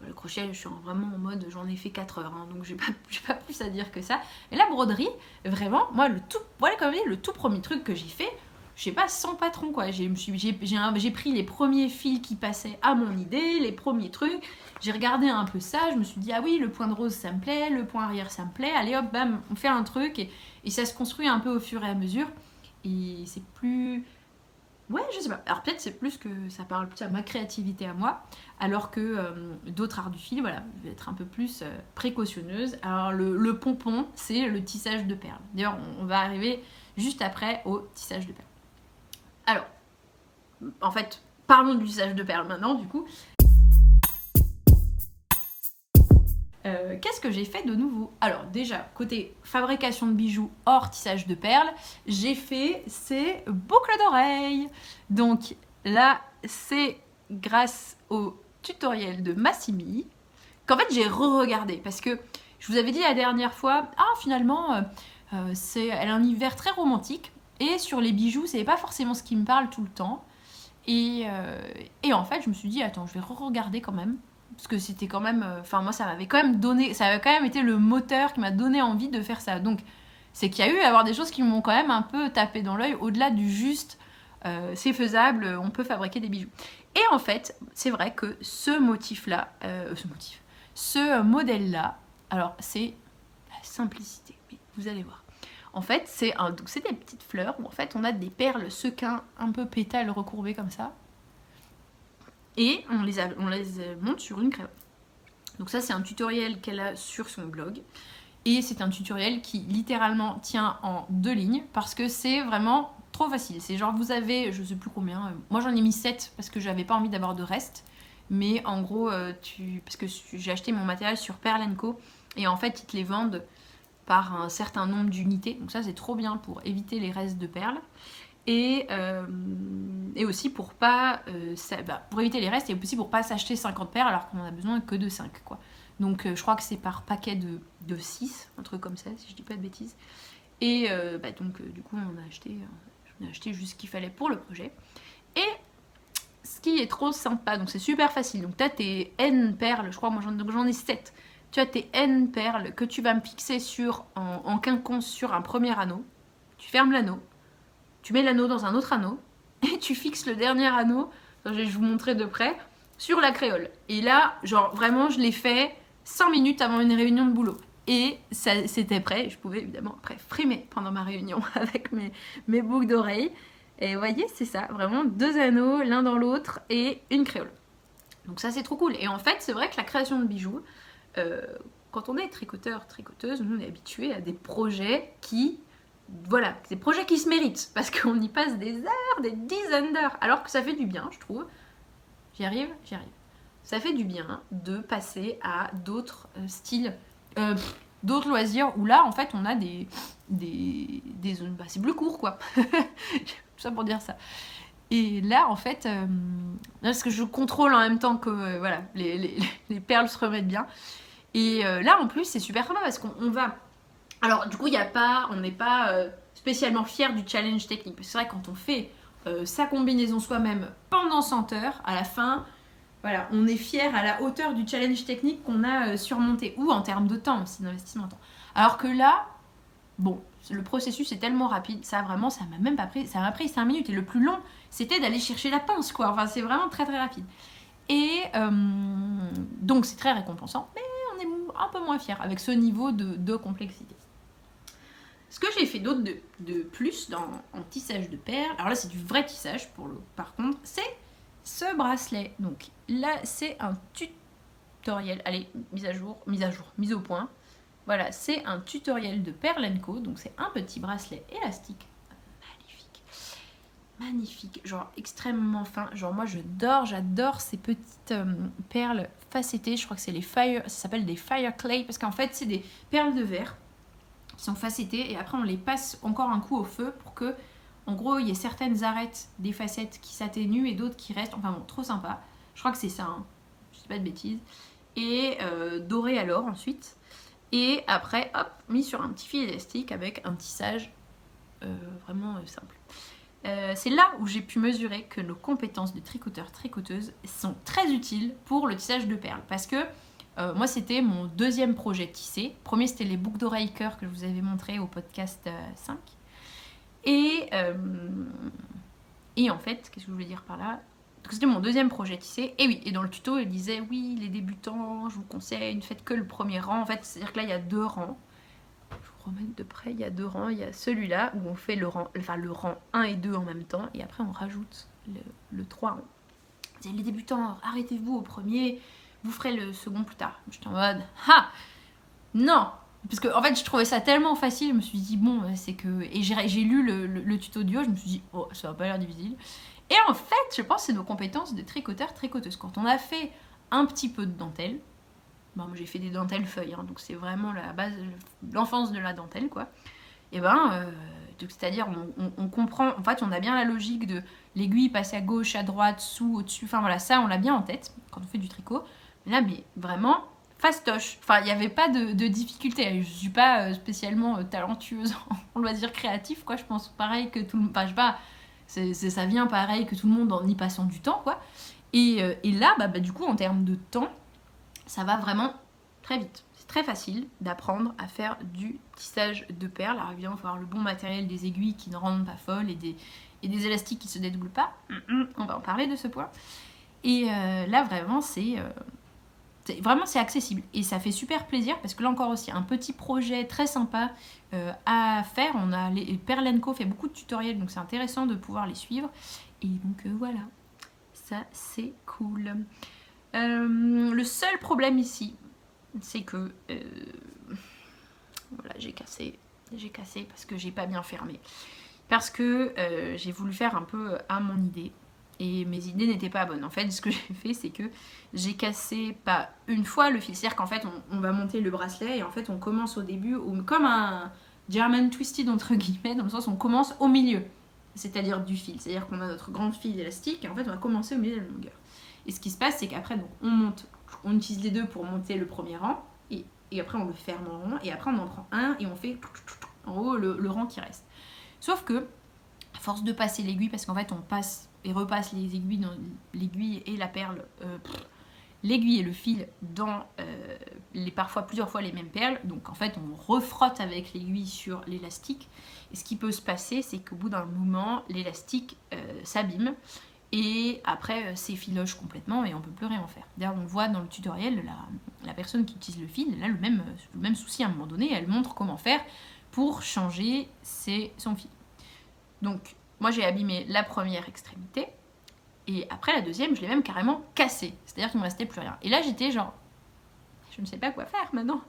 Le crochet, je suis vraiment en mode j'en ai fait 4 heures, hein, donc j'ai pas plus à dire que ça. Et la broderie, vraiment, moi, le tout premier truc que j'ai fait, je sais pas, sans patron quoi. J'ai pris les premiers fils qui passaient à mon idée, les premiers trucs. J'ai regardé un peu ça, je me suis dit ah oui, le point de rose ça me plaît, le point arrière ça me plaît. Allez hop, bam, on fait un truc et ça se construit un peu au fur et à mesure. Et c'est plus... Ouais, je sais pas. Alors peut-être c'est plus que ça parle plus à ma créativité à moi, alors que d'autres arts du fil, voilà, je vais être un peu plus précautionneuse. Alors le pompon, c'est le tissage de perles. D'ailleurs, on va arriver juste après au tissage de perles. Alors, en fait, parlons du tissage de perles maintenant, du coup. Qu'est-ce que j'ai fait de nouveau? Alors déjà, côté fabrication de bijoux hors tissage de perles, j'ai fait ces boucles d'oreilles. Donc là, c'est grâce au tutoriel de Massimi qu'en fait j'ai re-regardé. Parce que je vous avais dit la dernière fois, finalement, elle a un univers très romantique. Et sur les bijoux, c'est pas forcément ce qui me parle tout le temps. Et en fait, je me suis dit, attends, je vais re-regarder quand même. Parce que c'était quand même... Enfin, moi, ça avait quand même été le moteur qui m'a donné envie de faire ça. Donc, c'est qu'il y a eu à avoir des choses qui m'ont quand même un peu tapé dans l'œil, au-delà du juste, c'est faisable, on peut fabriquer des bijoux. Et en fait, c'est vrai que ce modèle-là, alors, c'est la simplicité. Mais vous allez voir. En fait, c'est des petites fleurs où en fait, on a des perles sequins, un peu pétales recourbées comme ça. Et on les monte sur une créole. Donc ça c'est un tutoriel qu'elle a sur son blog. Et c'est un tutoriel qui littéralement tient en 2 lignes parce que c'est vraiment trop facile. C'est genre vous avez, je sais plus combien, moi j'en ai mis 7 parce que j'avais pas envie d'avoir de reste. Mais en gros, parce que j'ai acheté mon matériel sur Perle & Co. Et en fait ils te les vendent par un certain nombre d'unités. Donc ça c'est trop bien pour éviter les restes de perles. Et aussi pour pas pour éviter les restes et aussi pour pas s'acheter 50 paires alors qu'on en a besoin que de 5 quoi. Donc je crois que c'est par paquet de 6, un truc comme ça si je dis pas de bêtises. Et donc du coup j'en ai acheté juste ce qu'il fallait pour le projet. Et ce qui est trop sympa, donc c'est super facile. Donc tu as tes N perles, je crois moi j'en ai 7. Tu as tes N perles que tu vas me fixer en quinconce sur un premier anneau. Tu fermes l'anneau. Tu mets l'anneau dans un autre anneau et tu fixes le dernier anneau, je vais vous montrer de près, sur la créole. Et là, genre vraiment, je l'ai fait 5 minutes avant une réunion de boulot. Et c'était prêt, je pouvais évidemment après frimer pendant ma réunion avec mes boucles d'oreilles. Et vous voyez, c'est ça, vraiment 2 anneaux, l'un dans l'autre et une créole. Donc ça, c'est trop cool. Et en fait, c'est vrai que la création de bijoux, quand on est tricoteur, tricoteuse, nous on est habitués à des projets qui... Voilà, des projets qui se méritent, parce qu'on y passe des heures, des dizaines d'heures, alors que ça fait du bien, je trouve. J'y arrive. Ça fait du bien de passer à d'autres styles. d'autres loisirs où là, en fait, on a des zones, c'est plus court, quoi. Tout ça pour dire ça. Et là, en fait, parce que je contrôle en même temps que voilà, les perles se remettent bien. Et là, en plus, c'est super sympa parce qu'on va... Alors, du coup, on n'est pas spécialement fier du challenge technique. Parce que c'est vrai, quand on fait sa combinaison soi-même pendant 100 heures, à la fin, voilà, on est fier à la hauteur du challenge technique qu'on a surmonté. Ou en termes de temps aussi, d'investissement en temps. Alors que là, bon, le processus est tellement rapide, ça m'a pris 5 minutes. Et le plus long, c'était d'aller chercher la pince, quoi. Enfin, c'est vraiment très très rapide. Et donc, c'est très récompensant, mais on est un peu moins fier avec ce niveau de complexité. Ce que j'ai fait d'autre de plus en tissage de perles, alors là c'est du vrai tissage par contre, c'est ce bracelet. Donc là c'est un tutoriel, allez, mise au point. Voilà, c'est un tutoriel de Pearl & Co. Donc c'est un petit bracelet élastique. Magnifique, genre extrêmement fin. Genre moi j'adore ces petites perles facettées. Je crois que c'est ça s'appelle des Fire Clay parce qu'en fait c'est des perles de verre qui sont facettées et après on les passe encore un coup au feu pour que, en gros, il y ait certaines arêtes des facettes qui s'atténuent et d'autres qui restent. Enfin bon, trop sympa. Je crois que c'est ça, hein. Je dis pas de bêtises. Et doré à l'or ensuite. Et après, hop, mis sur un petit fil élastique avec un tissage vraiment simple. C'est là où j'ai pu mesurer que nos compétences de tricoteur-tricoteuse sont très utiles pour le tissage de perles. Parce que moi, c'était mon deuxième projet tissé. Le premier, c'était les boucles d'oreilles cœur que je vous avais montré au podcast 5. Et en fait, qu'est-ce que je voulais dire par là? Donc, c'était mon deuxième projet tissé. Et oui, et dans le tuto, il disait, oui, les débutants, je vous conseille, ne faites que le premier rang. En fait, c'est-à-dire que là, il y a 2 rangs. Je vous remets de près, il y a 2 rangs. Il y a celui-là où on fait le rang 1 et 2 en même temps. Et après, on rajoute le 3 rangs. Les débutants, arrêtez-vous au premier, vous ferez le second plus tard. J'étais en mode, ah non. Parce que en fait, je trouvais ça tellement facile, je me suis dit, bon, c'est que... Et j'ai lu le tuto duo, je me suis dit, oh, ça va pas l'air difficile. Et en fait, je pense que c'est nos compétences de tricoteur-tricoteuse. Quand on a fait un petit peu de dentelle, bon, moi j'ai fait des dentelles feuilles, hein, donc c'est vraiment la base, l'enfance de la dentelle, quoi. Et c'est-à-dire, on comprend, en fait, on a bien la logique de l'aiguille passer à gauche, à droite, sous, au-dessus, enfin voilà, ça, on l'a bien en tête quand on fait du tricot. Mais là, vraiment... fastoche. Enfin, il n'y avait pas de difficulté. Je ne suis pas spécialement talentueuse en loisirs créatifs, quoi. Je pense pareil que tout le monde... Enfin, je sais pas, ça vient pareil que tout le monde en y passant du temps, quoi. Et là, du coup, en termes de temps, ça va vraiment très vite. C'est très facile d'apprendre à faire du tissage de perles. Alors évidemment, il faut avoir le bon matériel, des aiguilles qui ne rendent pas folles et des élastiques qui ne se dédoublent pas. On va en parler de ce point. Et là, vraiment, c'est accessible et ça fait super plaisir parce que là encore aussi un petit projet très sympa à faire. On a Pearl & Co fait beaucoup de tutoriels, donc c'est intéressant de pouvoir les suivre. Et donc voilà, ça c'est cool. Le seul problème ici, c'est que voilà, j'ai cassé parce que j'ai pas bien fermé, parce que j'ai voulu faire un peu à mon idée. Et mes idées n'étaient pas bonnes. En fait, ce que j'ai fait, c'est que j'ai cassé pas une fois le fil. C'est-à-dire qu'en fait, on va monter le bracelet et en fait, on commence au début comme un German Twisted, entre guillemets, dans le sens où on commence au milieu, c'est-à-dire du fil. C'est-à-dire qu'on a notre grand fil élastique et en fait, on va commencer au milieu de la longueur. Et ce qui se passe, c'est qu'après, donc, on utilise les deux pour monter le premier rang et après, on le ferme en rond et après, on en prend un et on fait en haut le rang qui reste. Sauf que, à force de passer l'aiguille, parce qu'en fait, on passe et repasse les aiguilles dans l'aiguille et la perle, l'aiguille et le fil dans parfois plusieurs fois les mêmes perles. Donc en fait on refrotte avec l'aiguille sur l'élastique et ce qui peut se passer, c'est qu'au bout d'un moment l'élastique s'abîme et après s'effiloche complètement et on peut plus rien en faire. D'ailleurs on voit dans le tutoriel la personne qui utilise le fil, elle a le même souci à un moment donné, elle montre comment faire pour changer son fil. Donc moi j'ai abîmé la première extrémité et après la deuxième je l'ai même carrément cassée, c'est-à-dire qu'il ne me restait plus rien. Et là j'étais genre, je ne sais pas quoi faire maintenant,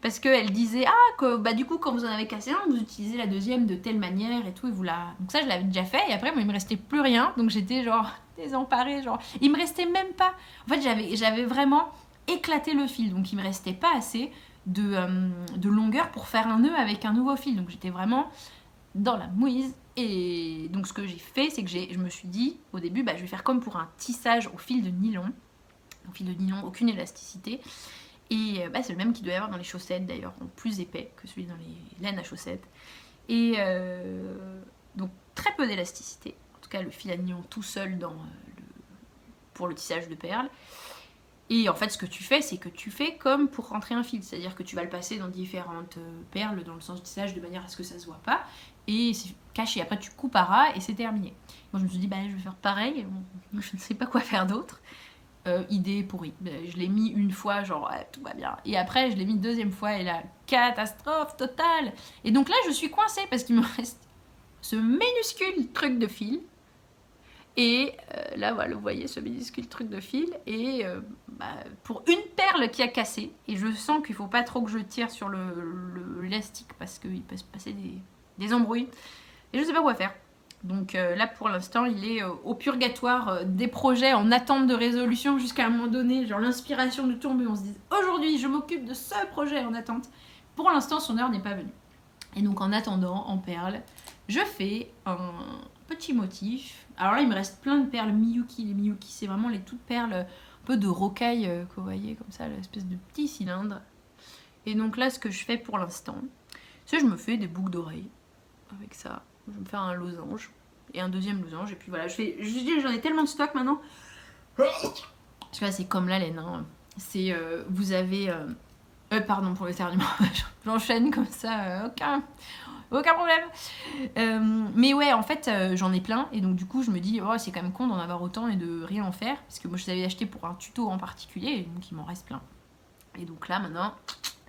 parce qu'elle disait que du coup quand vous en avez cassé un, vous utilisez la deuxième de telle manière et tout, et donc ça je l'avais déjà fait et après moi, il me restait plus rien, donc j'étais genre désemparée, genre il me restait même pas, en fait j'avais vraiment éclaté le fil, donc il me restait pas assez. de longueur pour faire un nœud avec un nouveau fil. Donc j'étais vraiment dans la mouise. Et donc ce que j'ai fait, c'est que je me suis dit au début, je vais faire comme pour un tissage au fil de nylon. Au fil de nylon, aucune élasticité. Et c'est le même qu'il doit y avoir dans les chaussettes d'ailleurs, plus épais que celui dans les laines à chaussettes. Et donc très peu d'élasticité. En tout cas le fil à nylon tout seul pour le tissage de perles. Et en fait ce que tu fais, c'est que tu fais comme pour rentrer un fil. C'est-à-dire que tu vas le passer dans différentes perles dans le sens du tissage de manière à ce que ça se voit pas. Et c'est caché. Après tu coupes à ras et c'est terminé. Moi je me suis dit je vais faire pareil. Je ne sais pas quoi faire d'autre. Idée pourrie. Je l'ai mis une fois, genre tout va bien. Et après, je l'ai mis une deuxième fois et là, catastrophe totale. Et donc là, je suis coincée parce qu'il me reste ce minuscule truc de fil. Et là, voilà, vous voyez ce minuscule truc de fil. Et pour une perle qui a cassé, et je sens qu'il ne faut pas trop que je tire sur l'élastique parce qu'il peut se passer des embrouilles. Et je ne sais pas quoi faire. Donc là pour l'instant il est au purgatoire des projets en attente de résolution jusqu'à un moment donné, genre l'inspiration de tomber, on se dit aujourd'hui je m'occupe de ce projet en attente. Pour l'instant son heure n'est pas venue. Et donc en attendant, en perles, je fais un petit motif. Alors là il me reste plein de perles Miyuki. Les Miyuki c'est vraiment les toutes perles un peu de rocaille que vous voyez comme ça, l'espèce de petit cylindre. Et donc là ce que je fais pour l'instant, c'est que je me fais des boucles d'oreilles avec ça. Je vais me faire un losange et un deuxième losange et puis voilà, j'en ai tellement de stock maintenant parce que là c'est comme la laine hein. C'est vous avez pardon pour l'éternuement. J'enchaîne comme ça, aucun problème. Mais ouais en fait j'en ai plein et donc du coup je me dis c'est quand même con d'en avoir autant et de rien en faire parce que moi je les avais achetés pour un tuto en particulier et donc il m'en reste plein. Et donc là maintenant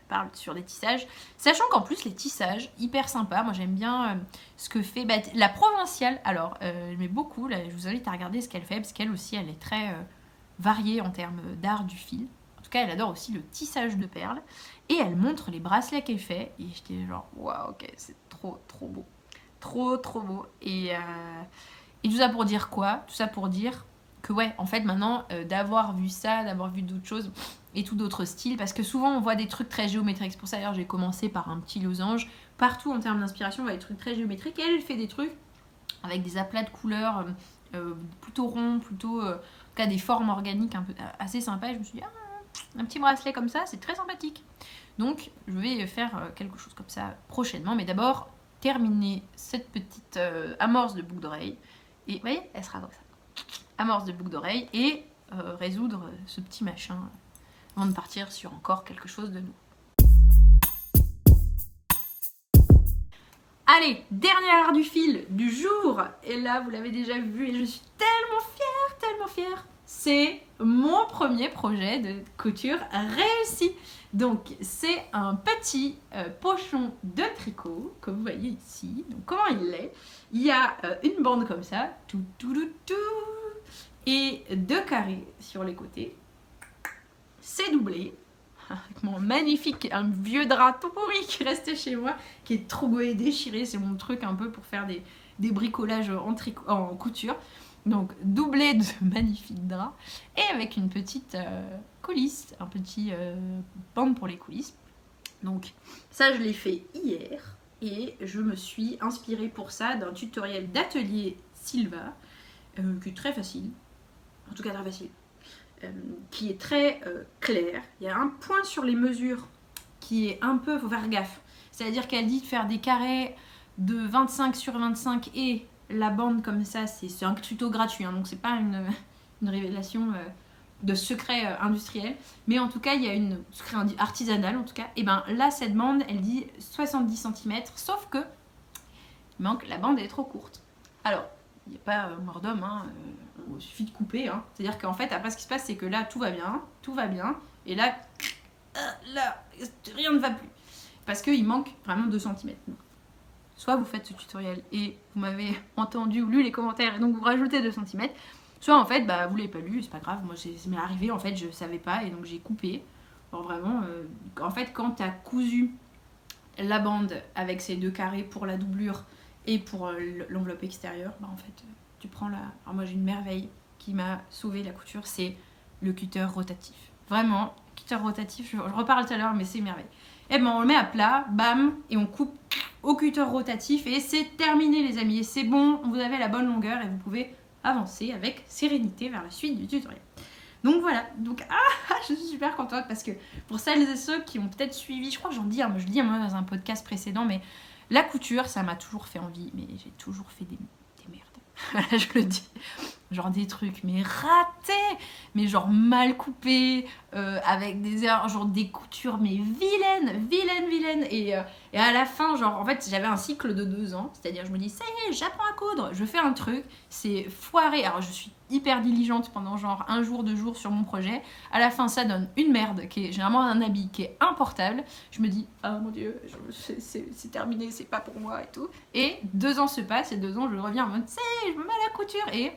parle sur des tissages, sachant qu'en plus les tissages hyper sympa, moi j'aime bien ce que fait la provinciale. Alors j'aimais beaucoup, là, je vous invite à regarder ce qu'elle fait parce qu'elle aussi elle est très variée en termes d'art du fil. En tout cas elle adore aussi le tissage de perles et elle montre les bracelets qu'elle fait et j'étais genre waouh, ok, c'est trop beau, trop beau. Et tout ça pour dire quoi? Tout ça pour dire que ouais en fait maintenant d'avoir vu ça, d'avoir vu d'autres choses et tout d'autres styles, parce que souvent on voit des trucs très géométriques. C'est pour ça d'ailleurs j'ai commencé par un petit losange. Partout en termes d'inspiration on voit des trucs très géométriques et elle fait des trucs avec des aplats de couleurs plutôt ronds, plutôt en tout cas des formes organiques un peu assez sympas. Et je me suis dit un petit bracelet comme ça c'est très sympathique. Donc je vais faire quelque chose comme ça prochainement, mais d'abord terminer cette petite amorce de boucle d'oreille et vous voyez elle sera comme ça, amorce de boucle d'oreille et résoudre ce petit machin avant de partir sur encore quelque chose de nouveau. Allez, dernier art du fil du jour. Et là, vous l'avez déjà vu et je suis tellement fière. C'est mon premier projet de couture réussi. Donc, c'est un petit pochon de tricot, comme vous voyez ici. Donc, comment il est? Il y a une bande comme ça, et 2 carrés sur les côtés. C'est doublé avec mon magnifique, un vieux drap tout pourri qui restait chez moi, qui est trop déchiré. C'est mon truc un peu pour faire des bricolages en couture. Donc doublé de magnifiques draps et avec une petite coulisse, un petit bande pour les coulisses. Donc ça je l'ai fait hier et je me suis inspirée pour ça d'un tutoriel d'atelier Sylva qui est très facile, en tout cas très facile. Qui est très clair. Il y a un point sur les mesures qui est un peu, faut faire gaffe. C'est-à-dire qu'elle dit de faire des carrés de 25 sur 25 et la bande comme ça, c'est un tuto gratuit, hein, donc c'est pas une révélation de secret industriel, mais en tout cas il y a une secret artisanal en tout cas. Et ben là cette bande elle dit 70 cm, sauf que la bande est trop courte. Alors il n'y a pas mort d'homme, hein, il suffit de couper. Hein. C'est-à-dire qu'en fait, après, ce qui se passe, c'est que là, tout va bien. Et là, rien ne va plus. Parce qu'il manque vraiment 2 cm. Donc, soit vous faites ce tutoriel et vous m'avez entendu ou lu les commentaires et donc vous rajoutez 2 cm. Soit en fait, vous ne l'avez pas lu, c'est pas grave. Moi, ça m'est arrivé, en fait, je savais pas et donc j'ai coupé. Alors vraiment, en fait, quand tu as cousu la bande avec ces 2 carrés pour la doublure et pour l'enveloppe extérieure, en fait, tu prends la... Alors moi j'ai une merveille qui m'a sauvé la couture, c'est le cutter rotatif. Vraiment, cutter rotatif, je reparle tout à l'heure, mais c'est merveille. Et ben on le met à plat, bam, et on coupe au cutter rotatif et c'est terminé les amis. Et c'est bon, vous avez la bonne longueur et vous pouvez avancer avec sérénité vers la suite du tutoriel. Donc voilà, donc je suis super contente parce que pour celles et ceux qui ont peut-être suivi, je crois que je dis dans un podcast précédent, mais la couture, ça m'a toujours fait envie, mais j'ai toujours fait des merdes. Voilà, je le dis. Genre des trucs, mais ratés, mais genre mal coupés, avec des erreurs, genre des coutures, mais vilaines. Et à la fin, genre, en fait, j'avais un cycle de 2 ans, c'est-à-dire, je me dis, ça y est, j'apprends à coudre, je fais un truc, c'est foiré. Alors, je suis hyper diligente pendant genre 1 jour, 2 jours sur mon projet. À la fin, ça donne une merde, qui est généralement un habit qui est importable. Je me dis, oh mon dieu, c'est terminé, c'est pas pour moi et tout. Et 2 ans se passent, et 2 ans, je reviens en mode, ça y est, je me mets à la couture. Et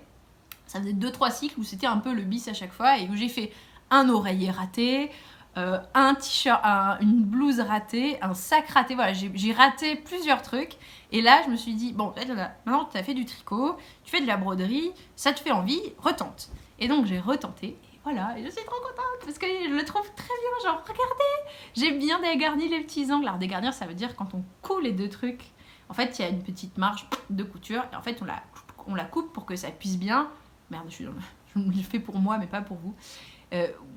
ça faisait 2-3 cycles où c'était un peu le bis à chaque fois et où j'ai fait un oreiller raté, un t-shirt, une blouse ratée, un sac raté. Voilà, j'ai raté plusieurs trucs. Et là, je me suis dit, bon, maintenant tu as fait du tricot, tu fais de la broderie, ça te fait envie, retente. Et donc j'ai retenté. Et voilà, et je suis trop contente parce que je le trouve très bien. Genre, regardez, j'ai bien dégarni les petits angles. Alors, dégarnir, ça veut dire quand on coud les 2 trucs, en fait, il y a une petite marge de couture. Et en fait, on la coupe pour que ça puisse bien. Merde, je le fais pour moi, mais pas pour vous.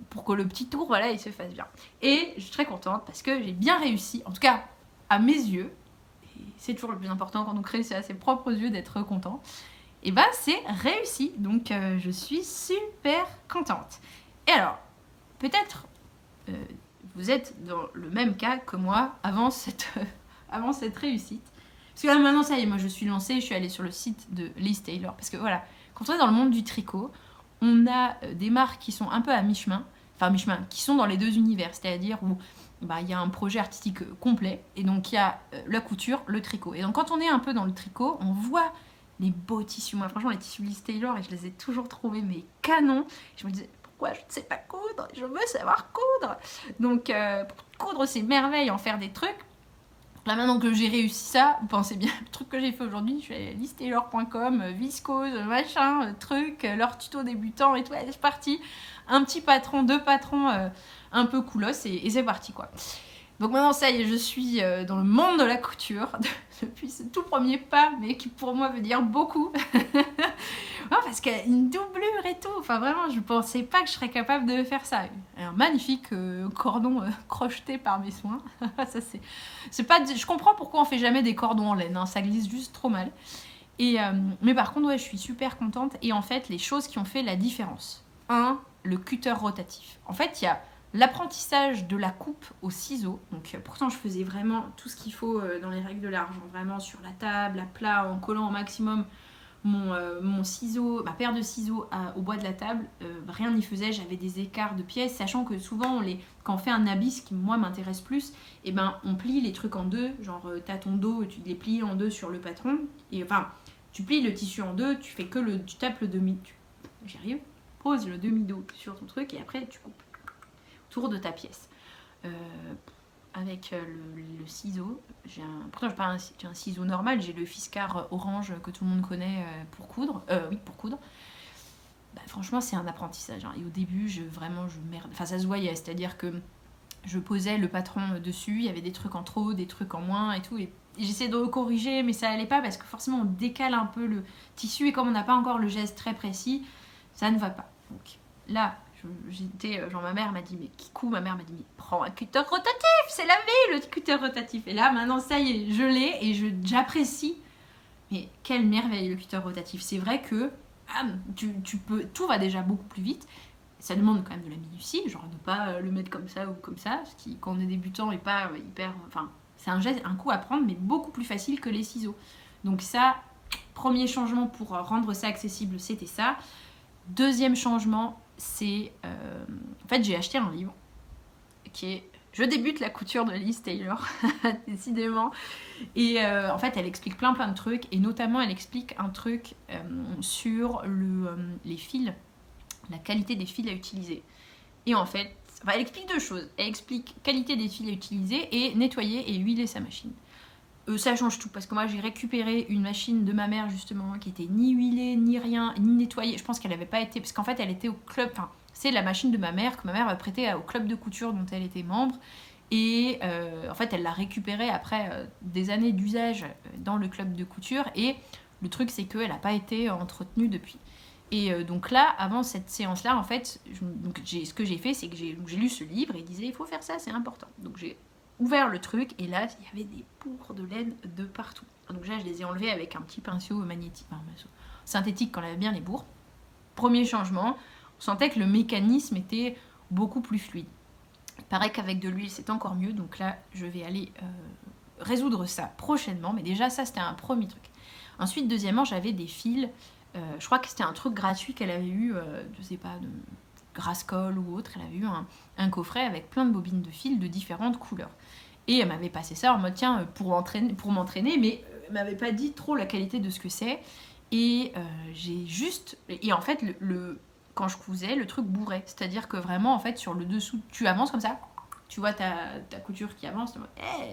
Pour que le petit tour, voilà, il se fasse bien. Et je suis très contente parce que j'ai bien réussi, en tout cas à mes yeux, et c'est toujours le plus important quand on crée, c'est à ses propres yeux d'être content, et bah c'est réussi. Donc je suis super contente. Et alors, peut-être vous êtes dans le même cas que moi avant cette réussite. Parce que là maintenant, ça y est, moi je suis lancée, je suis allée sur le site de Liz Taylor, parce que voilà, quand on est dans le monde du tricot, on a des marques qui sont un peu à mi-chemin, qui sont dans les 2 univers, c'est-à-dire où il y a un projet artistique complet, et donc il y a la couture, le tricot. Et donc quand on est un peu dans le tricot, on voit les beaux tissus. Moi franchement, les tissus Liz Taylor, et je les ai toujours trouvés mais canons. Je me disais, pourquoi je ne sais pas coudre? Je veux savoir coudre. Donc pour coudre, c'est merveille, en faire des trucs. Là maintenant que j'ai réussi ça, vous pensez bien, le truc que j'ai fait aujourd'hui, je suis allée à liztaylor.com, viscose, machin, truc, leur tuto débutant et tout, allez, c'est parti. Un petit patron, 2 patrons un peu coolos et c'est parti quoi. Donc maintenant ça y est, je suis dans le monde de la couture depuis ce tout premier pas, mais qui pour moi veut dire beaucoup. Ouais, parce qu'il y a une doublure et tout, enfin vraiment je pensais pas que je serais capable de faire ça. Un magnifique cordon crocheté par mes soins. Ça c'est pas, je comprends pourquoi on fait jamais des cordons en laine, hein, ça glisse juste trop mal. Et mais par contre ouais, je suis super contente. Et en fait les choses qui ont fait la différence, le cutter rotatif. En fait il y a l'apprentissage de la coupe au ciseau. Donc pourtant je faisais vraiment tout ce qu'il faut dans les règles de l'art, genre vraiment sur la table, à plat, en collant au maximum mon ciseau, ma paire de ciseaux au bois de la table, rien n'y faisait, j'avais des écarts de pièces, sachant que souvent quand on fait un habit, ce qui moi m'intéresse plus, et ben on plie les trucs en 2, genre t'as ton dos, tu les plies en 2 sur le patron, et enfin tu plies le tissu en 2, tu fais que tu tapes le demi, j'y arrive, pose le demi-dos sur ton truc et après tu coupes autour de ta pièce. Avec le ciseau, pourtant j'ai un ciseau normal, j'ai le Fiskars orange que tout le monde connaît pour coudre, pour coudre. Bah, franchement c'est un apprentissage, hein. Et au début je merde, enfin ça se voyait, c'est-à-dire que je posais le patron dessus, il y avait des trucs en trop, des trucs en moins et tout, et j'essayais de corriger mais ça allait pas parce que forcément on décale un peu le tissu et comme on n'a pas encore le geste très précis, ça ne va pas. Donc là j'étais, genre ma mère m'a dit, mais Kikou, ma mère m'a dit, mais prends un cutter rotatif, c'est la vie le cutter rotatif. Et là maintenant ça y est, je l'ai et j'apprécie. Mais quelle merveille le cutter rotatif. C'est vrai que tu peux, tout va déjà beaucoup plus vite. Ça demande quand même de la minutie, genre ne pas le mettre comme ça ou comme ça, ce qui quand on est débutant est pas hyper, enfin c'est un coup à prendre mais beaucoup plus facile que les ciseaux. Donc ça, premier changement pour rendre ça accessible, c'était ça. Deuxième changement, c'est en fait j'ai acheté un livre qui est Je débute la couture de Liz Taylor décidément, et en fait elle explique plein de trucs, et notamment elle explique un truc sur les fils, la qualité des fils à utiliser. Et en fait elle explique 2 choses, elle explique qualité des fils à utiliser et nettoyer et huiler sa machine. Ça change tout, parce que moi j'ai récupéré une machine de ma mère justement qui était ni huilée, ni rien, ni nettoyée. Je pense qu'elle avait pas été, parce qu'en fait elle était au club, enfin C'est la machine de ma mère que ma mère m'a prêtée au club de couture dont elle était membre. Et en fait, elle l'a récupérée après des années d'usage dans le club de couture. Et le truc, c'est qu'elle n'a pas été entretenue depuis. Et donc là, avant cette séance-là, en fait, ce que j'ai fait, c'est que j'ai lu ce livre et il disait il faut faire ça, c'est important. Donc j'ai ouvert le truc et là, il y avait des bourres de laine de partout. Donc là, je les ai enlevées avec un petit pinceau magnétique, enfin, synthétique quand elle avait bien les bourres. Premier changement, on sentait que le mécanisme était beaucoup plus fluide. Il paraît qu'avec de l'huile, c'est encore mieux. Donc là, je vais aller résoudre ça prochainement. Mais déjà, ça, c'était un premier truc. Ensuite, deuxièmement, j'avais des fils. Je crois que c'était un truc gratuit qu'elle avait eu, je sais pas, de Grasscall ou autre. Elle avait eu un coffret avec plein de bobines de fils de différentes couleurs. Et elle m'avait passé ça en mode, tiens, pour m'entraîner, mais elle m'avait pas dit trop la qualité de ce que c'est. Et j'ai juste... Et en fait, quand je cousais, le truc bourrait. C'est-à-dire que vraiment, en fait, sur le dessous, tu avances comme ça, tu vois ta couture qui avance,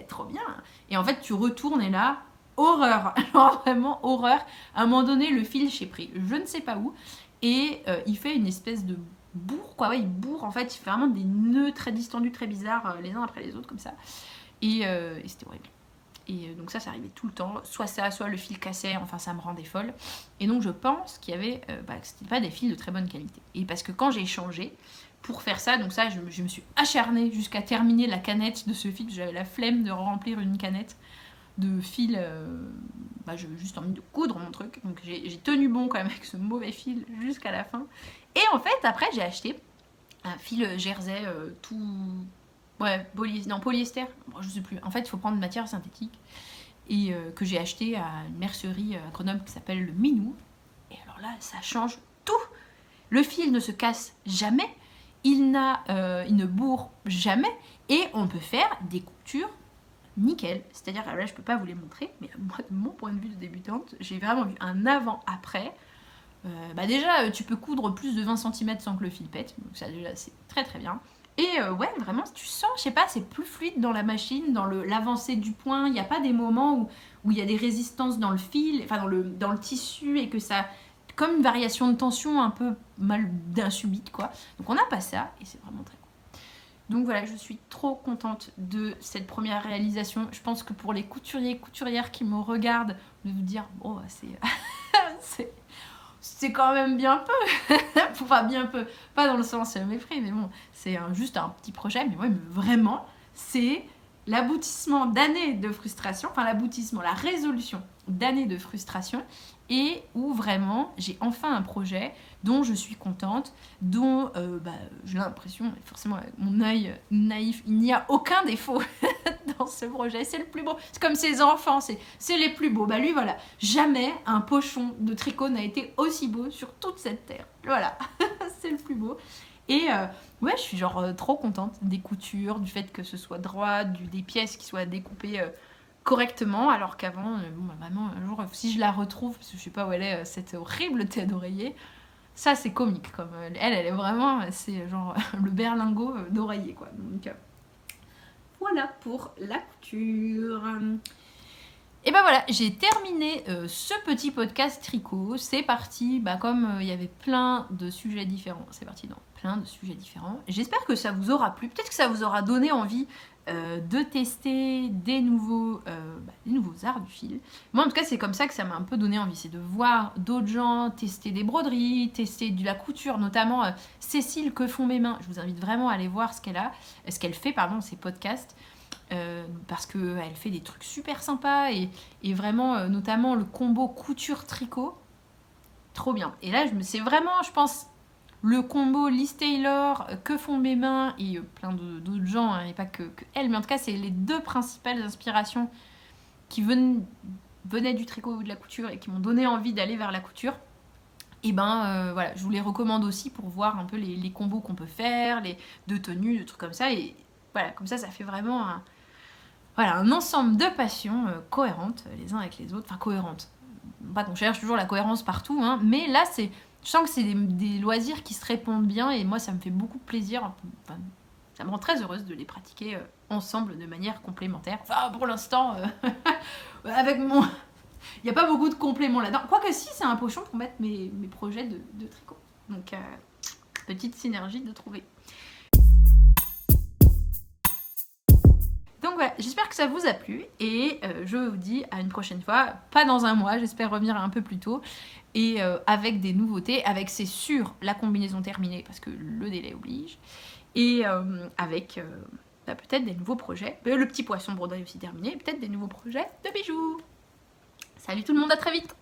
trop bien. Et en fait, tu retournes et là, horreur, genre vraiment horreur. À un moment donné, le fil, j'ai pris je ne sais pas où, et il fait une espèce de bourre, quoi. Ouais, il bourre, en fait, il fait vraiment des nœuds très distendus, très bizarres, les uns après les autres, comme ça. Et c'était horrible. Et donc ça arrivait tout le temps, soit ça, soit le fil cassait, enfin ça me rendait folle. Et donc je pense qu'il y avait, que c'était pas des fils de très bonne qualité. Et parce que quand j'ai changé, pour faire ça, donc ça je me suis acharnée jusqu'à terminer la canette de ce fil, j'avais la flemme de remplir une canette de fil, j'ai juste envie de coudre mon truc, donc j'ai tenu bon quand même avec ce mauvais fil jusqu'à la fin. Et en fait après j'ai acheté un fil jersey tout... Ouais, polyester, bon, je sais plus. En fait, il faut prendre une matière synthétique et que j'ai acheté à une mercerie à Grenoble qui s'appelle le Minou. Et alors là, ça change tout. Le fil ne se casse jamais, il ne bourre jamais et on peut faire des coutures nickel. C'est-à-dire, là, je peux pas vous les montrer, mais moi, de mon point de vue de débutante, j'ai vraiment vu un avant-après. Déjà, tu peux coudre plus de 20 cm sans que le fil pète, donc ça déjà, c'est très très bien. Et ouais, vraiment, tu sens, je sais pas, c'est plus fluide dans la machine, dans l'avancée du point. Il n'y a pas des moments où il y a des résistances dans le fil, enfin dans le tissu, et que ça... Comme une variation de tension un peu mal d'insubite, quoi. Donc on n'a pas ça, et c'est vraiment très cool. Donc voilà, je suis trop contente de cette première réalisation. Je pense que pour les couturiers et couturières qui me regardent, de vous dire, bon, c'est quand même bien peu, enfin bien peu, pas dans le sens mépris, mais bon, c'est juste un petit projet, mais ouais, mais vraiment, c'est l'aboutissement d'années de frustration, enfin l'aboutissement, la résolution d'années de frustration, et où vraiment j'ai enfin un projet dont je suis contente, dont j'ai l'impression, forcément avec mon œil naïf, il n'y a aucun défaut dans ce projet, c'est le plus beau, c'est comme ses enfants, c'est les plus beaux, lui voilà, jamais un pochon de tricot n'a été aussi beau sur toute cette terre, voilà, c'est le plus beau. Et ouais, je suis genre trop contente des coutures, du fait que ce soit droit, des pièces qui soient découpées correctement, alors qu'avant, vraiment, un jour, si je la retrouve, parce que je sais pas où elle est, cette horrible tête d'oreiller, ça c'est comique, comme elle est vraiment, c'est genre le berlingot d'oreiller, quoi. Donc voilà pour la couture. Et ben voilà, j'ai terminé ce petit podcast tricot. C'est parti, comme il y avait plein de sujets différents, c'est parti dans plein de sujets différents. J'espère que ça vous aura plu, peut-être que ça vous aura donné envie de tester des nouveaux arts du fil. Moi en tout cas c'est comme ça que ça m'a un peu donné envie, c'est de voir d'autres gens tester des broderies, tester de la couture, notamment Cécile Que font mes mains. Je vous invite vraiment à aller voir ce qu'elle fait, ses podcasts. Parce qu'elle fait des trucs super sympas et vraiment notamment le combo couture-tricot, trop bien. Et là c'est vraiment, je pense, le combo Liz Taylor, Que font mes mains et plein d'autres gens, et pas que elle, mais en tout cas c'est les deux principales inspirations qui venaient du tricot ou de la couture et qui m'ont donné envie d'aller vers la couture. Et voilà, je vous les recommande aussi pour voir un peu les combos qu'on peut faire, les deux tenues, des trucs comme ça, et voilà, comme ça fait vraiment un ensemble de passions cohérentes les uns avec les autres, enfin cohérentes, pas qu'on cherche toujours la cohérence partout, hein, mais là je sens que c'est des loisirs qui se répondent bien et moi ça me fait beaucoup plaisir, ça me rend très heureuse de les pratiquer ensemble de manière complémentaire. Enfin pour l'instant, avec mon... Il n'y a pas beaucoup de compléments là-dedans, quoique si c'est un pochon pour mettre mes projets de tricot. Donc petite synergie de trouver. Donc voilà, j'espère que ça vous a plu et je vous dis à une prochaine fois, pas dans un mois, j'espère revenir un peu plus tôt et avec des nouveautés, avec c'est sûr la combinaison terminée parce que le délai oblige et avec peut-être des nouveaux projets, le petit poisson broderie aussi terminé, peut-être des nouveaux projets de bijoux. Salut tout le monde, à très vite!